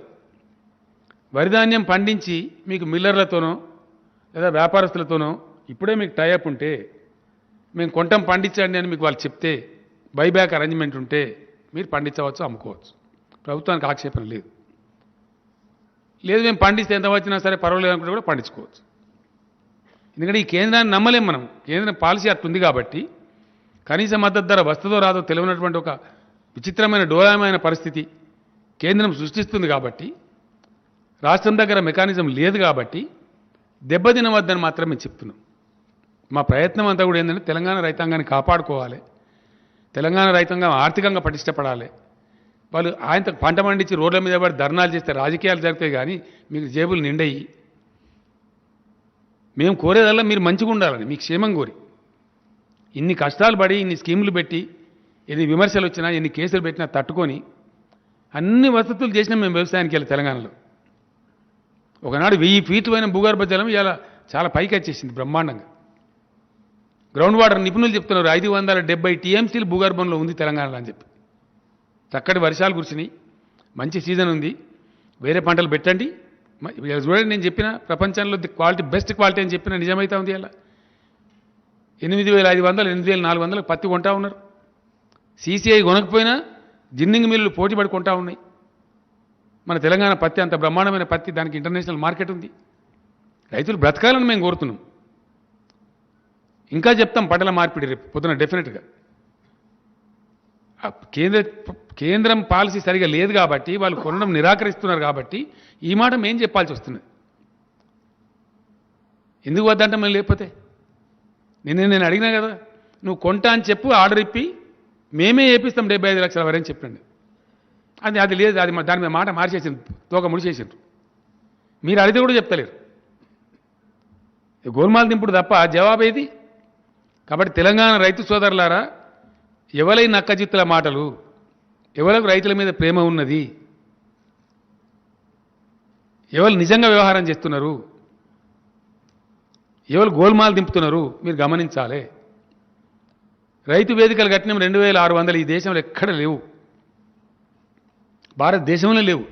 వరి ధాన్యం పండించి మీకు మిల్లర్లతోనో లేదా వ్యాపారస్తులతోనో ఇప్పుడే మీకు టైఅప్ ఉంటే, మేము కొంటాం పండించండి అని మీకు వాళ్ళు చెప్తే, బైబ్యాక్ అరేంజ్మెంట్ ఉంటే మీరు పండించవచ్చు, అమ్ముకోవచ్చు. ప్రభుత్వానికి ఆక్షేపణ లేదు. లేదు మేము పండిస్తే ఎంత వచ్చినా సరే పర్వాలేదు అనుకుంటే కూడా పండించుకోవచ్చు. ఎందుకంటే ఈ కేంద్రాన్ని నమ్మలేం మనం. కేంద్రం పాలసీ అట్లుంది కాబట్టి కనీస మద్దతు ధర వస్తుందో రాదో తెలియనటువంటి ఒక విచిత్రమైన డోలాయమైన పరిస్థితి కేంద్రం సృష్టిస్తుంది కాబట్టి, రాష్ట్రం దగ్గర మెకానిజం లేదు కాబట్టి దెబ్బతినవద్దని మాత్రం మేము చెప్తున్నాం. మా ప్రయత్నం అంతా కూడా ఏంటంటే తెలంగాణ రైతాంగాన్ని కాపాడుకోవాలి, తెలంగాణ రైతాంగం ఆర్థికంగా పటిష్టపడాలి. వాళ్ళు ఆయనతో పంట పండించి రోడ్ల మీద పడి ధర్నాలు చేస్తే రాజకీయాలు జరుగుతాయి కానీ మీకు జేబులు నిండయి. మేము కోరేదల్లా మీరు మంచిగా ఉండాలని, మీకు క్షేమం కోరి. ఇన్ని కష్టాలు పడి, ఇన్ని స్కీములు పెట్టి, ఎన్ని విమర్శలు వచ్చినా, ఎన్ని కేసులు పెట్టినా తట్టుకొని అన్ని వసతులు చేసినా మేము వ్యవసాయానికి వెళ్ళి తెలంగాణలో. ఒకనాడు 1000 ఫీట్లు అయిన భూగర్భ జలం ఇలా చాలా పైకి వచ్చేసింది బ్రహ్మాండంగా. గ్రౌండ్ వాటర్ నిపుణులు చెప్తున్నారు 570 టీఎంసీలు భూగర్భంలో ఉంది తెలంగాణలో అని చెప్పి. చక్కటి వర్షాలు కురిసినాయి, మంచి సీజన్ ఉంది, వేరే పంటలు పెట్టండి. చూడండి, నేను చెప్పిన ప్రపంచంలో క్వాలిటీ బెస్ట్ క్వాలిటీ అని చెప్పిన నిజమైతే ఉంది. అలా 8,500 8,400 పత్తి కొంటా ఉన్నారు. సీసీఐ కొనకపోయినా జిన్నింగ్ మిల్లులు పోటీపడి కొంటా ఉన్నాయి. మన తెలంగాణ పత్తి అంత బ్రహ్మాండమైన పత్తి, దానికి ఇంటర్నేషనల్ మార్కెట్ ఉంది. రైతులు బ్రతకాలని మేము కోరుతున్నాం. ఇంకా చెప్తాం పంటల మార్పిడి రేపు పొద్దున డెఫినెట్గా. కేంద్రం పాలసీ సరిగా లేదు కాబట్టి, వాళ్ళు కొనడం నిరాకరిస్తున్నారు కాబట్టి ఈ మాట మేం చెప్పాల్సి వస్తున్నది. ఎందుకు వద్దంటే మళ్ళీ లేకపోతే నేను అడిగినా కదా, నువ్వు కొంటా అని చెప్పు, ఆర్డర్ ఇప్పి మేమే వేపిస్తాం 75 లక్షల వరకు అని చెప్పండి. అది లేదు, అది దాని మీద మాట మార్చేసింది, తోక ముడిచేసిండ్రు. మీరు అడిగితే కూడా చెప్తలేరు. గోల్మాల్ దింపుడు తప్ప జవాబు ఏది? కాబట్టి తెలంగాణ రైతు సోదరులారా, ఎవలై నక్కజిత్తుల మాటలు, ఎవరికి రైతుల మీద ప్రేమ ఉన్నది, ఎవరు నిజంగా వ్యవహారం చేస్తున్నారు, ఎవరు గోల్మాల్ దింపుతున్నారు మీరు గమనించాలి. రైతు వేదికలు కట్టిన 2600 ఈ దేశంలో ఎక్కడ లేవు, భారతదేశంలో లేవు.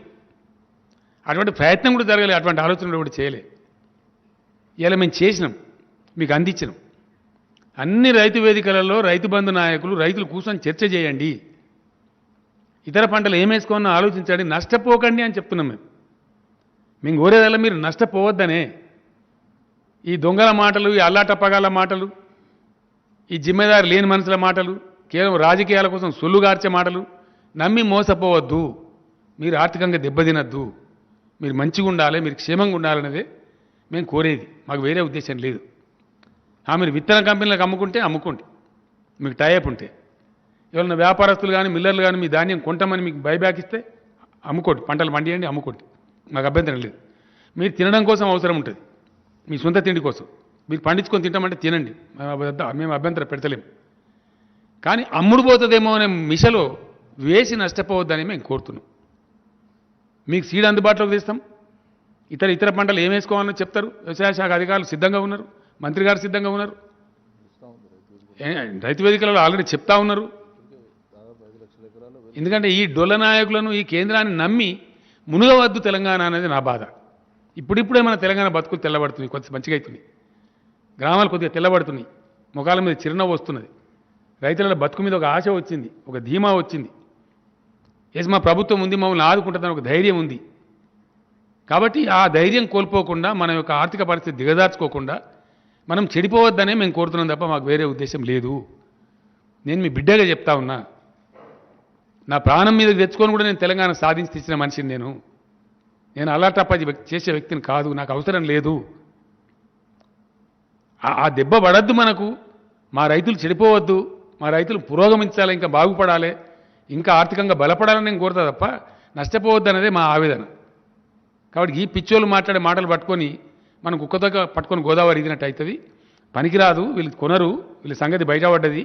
అటువంటి ప్రయత్నం కూడా జరగలేదు, అటువంటి ఆలోచన కూడా చేయలే. ఇలా మేము చేసినాం, మీకు అందించినాం. అన్ని రైతు వేదికలలో రైతు బంధు నాయకులు రైతులు కూర్చొని చర్చ చేయండి, ఇతర పంటలు ఏమేసుకోవాలో ఆలోచించండి, నష్టపోకండి అని చెప్తున్నాం. మేము కోరేదల్లా మీరు నష్టపోవద్దనే. ఈ దొంగల మాటలు, ఈ అల్లాటప్పగాల మాటలు, ఈ జిమ్మెదారు లేని మనుషుల మాటలు, కేవలం రాజకీయాల కోసం సొల్లుగార్చే మాటలు నమ్మి మోసపోవద్దు. మీరు ఆర్థికంగా దెబ్బతినద్దు, మీరు మంచిగా ఉండాలి, మీరు క్షేమంగా ఉండాలనేదే మేము కోరేది, మాకు వేరే ఉద్దేశం లేదు. మీరు విత్తన కంపెనీలకు అమ్ముకుంటే అమ్ముకోండి, మీకు టైఅప్ ఉంటే. ఎవరైనా వ్యాపారస్తులు కానీ మిల్లర్లు కానీ మీ ధాన్యం కొంటామని మీకు బైబ్యాక్ ఇస్తే అమ్ముకోండి, పంటలు పండియండి, అమ్ముకోండి, మాకు అభ్యంతరం లేదు. మీరు తినడం కోసం అవసరం ఉంటుంది, మీ సొంత తిండి కోసం మీరు పండించుకొని తింటామంటే తినండి, మేము అభ్యంతరం పెడతలేము. కానీ అమ్ముడు పోతుందేమో అనే మిషలో వేసి నష్టపోవద్దని మేము కోరుతున్నాం. మీకు సీడ్ అందుబాటులోకి తెస్తాం, ఇతర పంటలు ఏం వేసుకోవాలని చెప్తారు. వ్యవసాయ శాఖ అధికారులు సిద్ధంగా ఉన్నారు, మంత్రి గారు సిద్ధంగా ఉన్నారు, రైతు వేదికలలో ఆల్రెడీ చెప్తా ఉన్నారు. ఎందుకంటే ఈ డొల్ల నాయకులను, ఈ కేంద్రాన్ని నమ్మి మునుగవద్దు తెలంగాణ అనేది నా బాధ. ఇప్పుడిప్పుడే మన తెలంగాణ బతుకులు తెల్లబడుతుంది, కొంచెం మంచిగా అవుతుంది, గ్రామాలు కొద్దిగా తెల్లబడుతున్నాయి, ముఖాల మీద చిరునవ్వు వస్తున్నది, రైతుల బతుకు మీద ఒక ఆశ వచ్చింది, ఒక ధీమా వచ్చింది. ఎస్ మా ప్రభుత్వం ఉంది, మమ్మల్ని ఆదుకుంటుందని ఒక ధైర్యం ఉంది. కాబట్టి ఆ ధైర్యం కోల్పోకుండా, మన యొక్క ఆర్థిక పరిస్థితి దిగదార్చుకోకుండా మనం చెడిపోవద్దనే మేము కోరుతున్నాం తప్ప మాకు వేరే ఉద్దేశం లేదు. నేను మీ బిడ్డగా చెప్తా ఉన్నా, నా ప్రాణం మీద తెచ్చుకొని కూడా నేను తెలంగాణ సాధించి తెచ్చిన మనిషిని. నేను అల్లాటప్ప చేసే వ్యక్తిని కాదు, నాకు అవసరం లేదు. ఆ దెబ్బ పడద్దు మనకు, మా రైతులు చెడిపోవద్దు, మా రైతులు పురోగమించాలి, ఇంకా బాగుపడాలి, ఇంకా ఆర్థికంగా బలపడాలని నేను కోరుతా తప్ప నష్టపోవద్దు అనేదే మా ఆవేదన. కాబట్టి ఈ పిచ్చోళ్ళు మాట్లాడే మాటలు పట్టుకొని మనం కుక్కతో పట్టుకొని గోదావరి ఇదినట్టు అవుతుంది, పనికిరాదు, వీళ్ళు కొనరు, వీళ్ళ సంగతి బయటపడ్డది.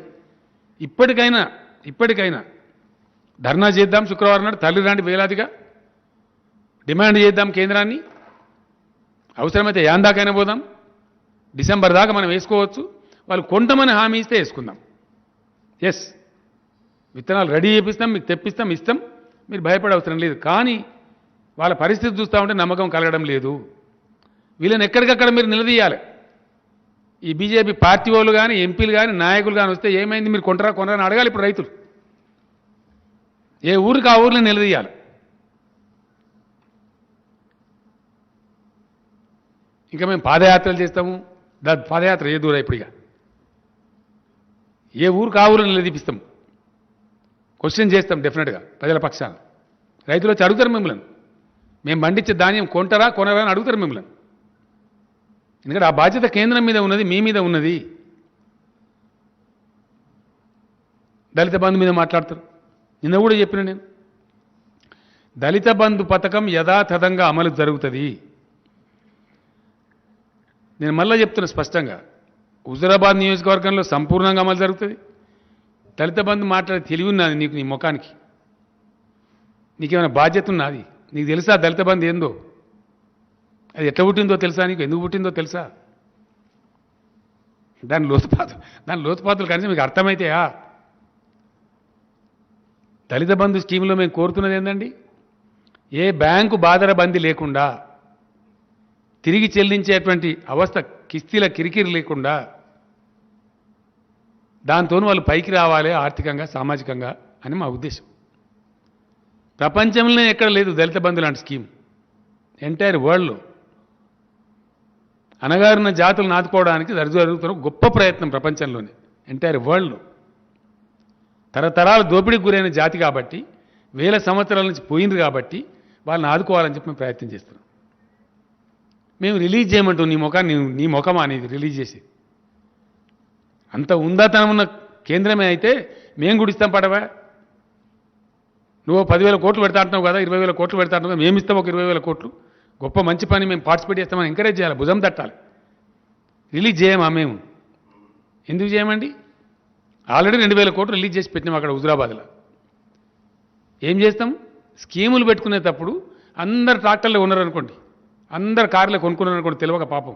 ఇప్పటికైనా ధర్నా చేద్దాం, శుక్రవారం నాడు తల్లి రాంటి వేలాదిగా డిమాండ్ చేద్దాం కేంద్రాన్ని, అవసరమైతే యాందాకైనా పోదాం, డిసెంబర్ దాకా మనం వేసుకోవచ్చు. వాళ్ళు కొంటమని హామీ ఇస్తే వేసుకుందాం. ఎస్, విత్తనాలు రెడీ చేపిస్తాం, మీకు తెప్పిస్తాం, ఇస్తాం, మీరు భయపడే అవసరం లేదు. కానీ వాళ్ళ పరిస్థితి చూస్తూ ఉంటే నమ్మకం కలగడం లేదు. వీళ్ళని ఎక్కడికక్కడ మీరు నిలదీయాలి. ఈ బీజేపీ పార్టీ వాళ్ళు కానీ, ఎంపీలు కానీ, నాయకులు కానీ వస్తే ఏమైంది, మీరు కొనరా అని అడగాలి. ఇప్పుడు రైతులు ఏ ఊరికి ఆ ఊరిని నిలదీయాలి. ఇంకా మేము పాదయాత్రలు చేస్తాము, పాదయాత్ర ఏ దూరం ఇప్పుడు, ఇక ఏ ఊరికి ఆ ఊరిని నిలదీపిస్తాం, క్వశ్చన్ చేస్తాం డెఫినెట్గా ప్రజల పక్షాన. రైతులు వచ్చి అడుగుతారు మిమ్మల్ని, మేము పండించే ధాన్యం కొంటారా కొనరా అని అడుగుతారు మిమ్మల్ని. ఎందుకంటే ఆ బాధ్యత కేంద్రం మీద ఉన్నది, మీ మీద ఉన్నది. దళిత బంధు మీద మాట్లాడతారు. నిన్న కూడా చెప్పిన నేను, దళిత బంధు పథకం యథాతథంగా అమలు జరుగుతుంది. నేను మళ్ళీ చెప్తున్నా స్పష్టంగా, హుజురాబాద్ నియోజకవర్గంలో సంపూర్ణంగా అమలు జరుగుతుంది. దళిత బంధు మాట్లాడే తెలివి ఉన్నది నీకు, నీ ముఖానికి నీకేమైనా బాధ్యత ఉన్నది? నీకు తెలుసా దళిత బంధు ఏందో, అది ఎట్లా పుట్టిందో తెలుసా, నీకు ఎందుకు పుట్టిందో తెలుసా? దాని లోతుపాతులు కనీసం మీకు అర్థమైతాయా? దళిత బంధు స్కీమ్లో మేము కోరుతున్నది ఏంటండి, ఏ బ్యాంకు బాదరబందీ లేకుండా, తిరిగి చెల్లించేటువంటి అవస్థ, కిస్తీల కిరికిరి లేకుండా, దాంతో వాళ్ళు పైకి రావాలి ఆర్థికంగా, సామాజికంగా అని మా ఉద్దేశం. ప్రపంచంలోనే ఎక్కడ లేదు దళిత బంధు లాంటి స్కీమ్ ఎంటైర్ వరల్డ్లో. అనగారిన జాతులు నాటుకోవడానికి జరుగుతున్న గొప్ప ప్రయత్నం ప్రపంచంలోనే, ఎంటైర్ వరల్డ్లో. తరతరాలు దోపిడీకి గురైన జాతి కాబట్టి, వేల సంవత్సరాల నుంచి పోయింది కాబట్టి వాళ్ళని ఆదుకోవాలని చెప్పి మేము ప్రయత్నం చేస్తున్నాం. మేము రిలీజ్ చేయమంటాం, నీ ముఖం అనేది రిలీజ్ చేసి, అంత ఉందాతనం ఉన్న కేంద్రమే అయితే మేము కూడా ఇస్తాం పడవా. నువ్వు 10,000 కోట్లు పెడతా అంటున్నావు కదా, 20,000 కోట్లు పెడతా అంటున్నావు, మేము ఇస్తాం ఒక 20,000 కోట్లు, గొప్ప మంచి పని మేము పార్టిసిపేట్ చేస్తామని ఎంకరేజ్ చేయాలి, భుజం తట్టాలి. రిలీజ్ చేయమా మేము? ఎందుకు చేయమండి? ఆల్రెడీ 2,000 కోట్లు రిలీజ్ చేసి పెట్టినాం అక్కడ హుజురాబాద్లో. ఏం చేస్తాం? స్కీములు పెట్టుకునేటప్పుడు అందరు ట్రాక్టర్లో ఉన్నారనుకోండి, అందరు కార్లో కొనుక్కున్నారనుకోండి, తెలియక పాపం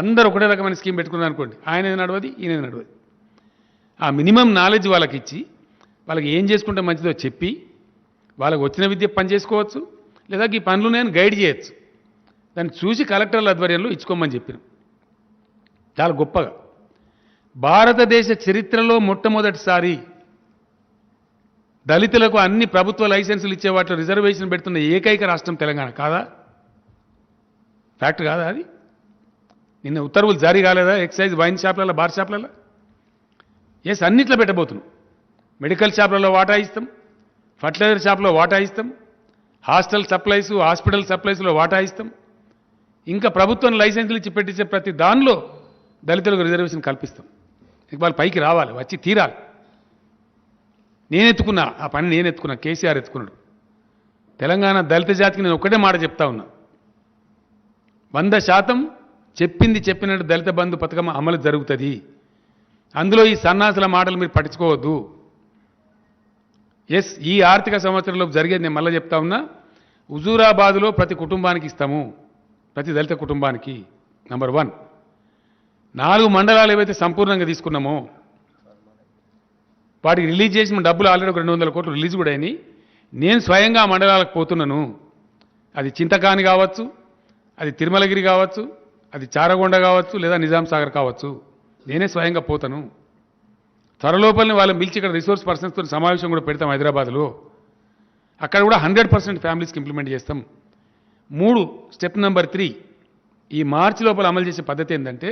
అందరూ ఒకటే రకమైన స్కీమ్ పెట్టుకున్నారనుకోండి, ఆయన నడవది, ఈయన నడవది. ఆ మినిమం నాలెడ్జ్ వాళ్ళకి ఇచ్చి వాళ్ళకి ఏం చేసుకుంటే మంచిదో చెప్పి వాళ్ళకి వచ్చిన విద్య పని చేసుకోవచ్చు, లేదా ఈ పనులు నేను గైడ్ చేయొచ్చు. దాన్ని చూసి కలెక్టర్ల ఆధ్వర్యంలో ఇచ్చుకోమని చెప్పినాం. చాలా గొప్పగా భారతదేశ చరిత్రలో మొట్టమొదటిసారి దళితులకు అన్ని ప్రభుత్వ లైసెన్సులు ఇచ్చే వాటిలో రిజర్వేషన్ పెడుతున్న ఏకైక రాష్ట్రం తెలంగాణ. కాదా? ఫ్యాక్ట్ కాదా అది? నిన్న ఉత్తర్వులు జారీ కాలేదా? ఎక్సైజ్ వైన్ షాప్లలో, బార్ షాప్లలో? ఎస్, అన్నిట్లో పెట్టబోతున్నాం. మెడికల్ షాప్లలో వాటా ఇస్తాం, ఫర్టిలైజర్ షాప్లో వాటా ఇస్తాం, హాస్టల్ సప్లైస్, హాస్పిటల్ సప్లైస్లో వాటా ఇస్తాం. ఇంకా ప్రభుత్వం లైసెన్సులు ఇచ్చి పెట్టించే ప్రతి దానిలో దళితులకు రిజర్వేషన్ కల్పిస్తాం. వాళ్ళు పైకి రావాలి, వచ్చి తీరాలి. నేను ఎత్తుకున్నా ఆ పని, నేను ఎత్తుకున్నా, కేసీఆర్ ఎత్తుకున్నాడు. తెలంగాణ దళిత జాతికి నేను ఒక్కటే మాట చెప్తా ఉన్నా, 100% చెప్పింది చెప్పినట్టు దళిత బంధు పథకం అమలు జరుగుతుంది. అందులో ఈ సన్నాసుల మాటలు మీరు పట్టించుకోవద్దు. ఎస్, ఈ ఆర్థిక సంవత్సరంలో జరిగేది నేను మళ్ళీ చెప్తా ఉన్నా, హుజూరాబాదులో ప్రతి కుటుంబానికి ఇస్తాము, ప్రతి దళిత కుటుంబానికి. నంబర్ 1. 4 మండలాలు ఏవైతే సంపూర్ణంగా తీసుకున్నామో వాటికి రిలీజ్ చేసిన డబ్బులు ఆల్రెడీ 200 కోట్లు రిలీజ్ కూడా అయినాయి. నేను స్వయంగా ఆ మండలాలకు పోతున్నాను. అది చింతకాని కావచ్చు, అది తిరుమలగిరి కావచ్చు, అది చారగొండ కావచ్చు, లేదా నిజాం సాగర్ కావచ్చు. నేనే స్వయంగా పోతాను. త్వరలోపలనే వాళ్ళని పిలిచి ఇక్కడ రిసోర్స్ పర్సన్స్తో సమావేశం కూడా పెడతాం హైదరాబాద్లో. అక్కడ కూడా 100% ఫ్యామిలీస్కి ఇంప్లిమెంట్ చేస్తాం. 3 స్టెప్ నెంబర్ 3 ఈ మార్చి లోపల అమలు చేసే పద్ధతి ఏంటంటే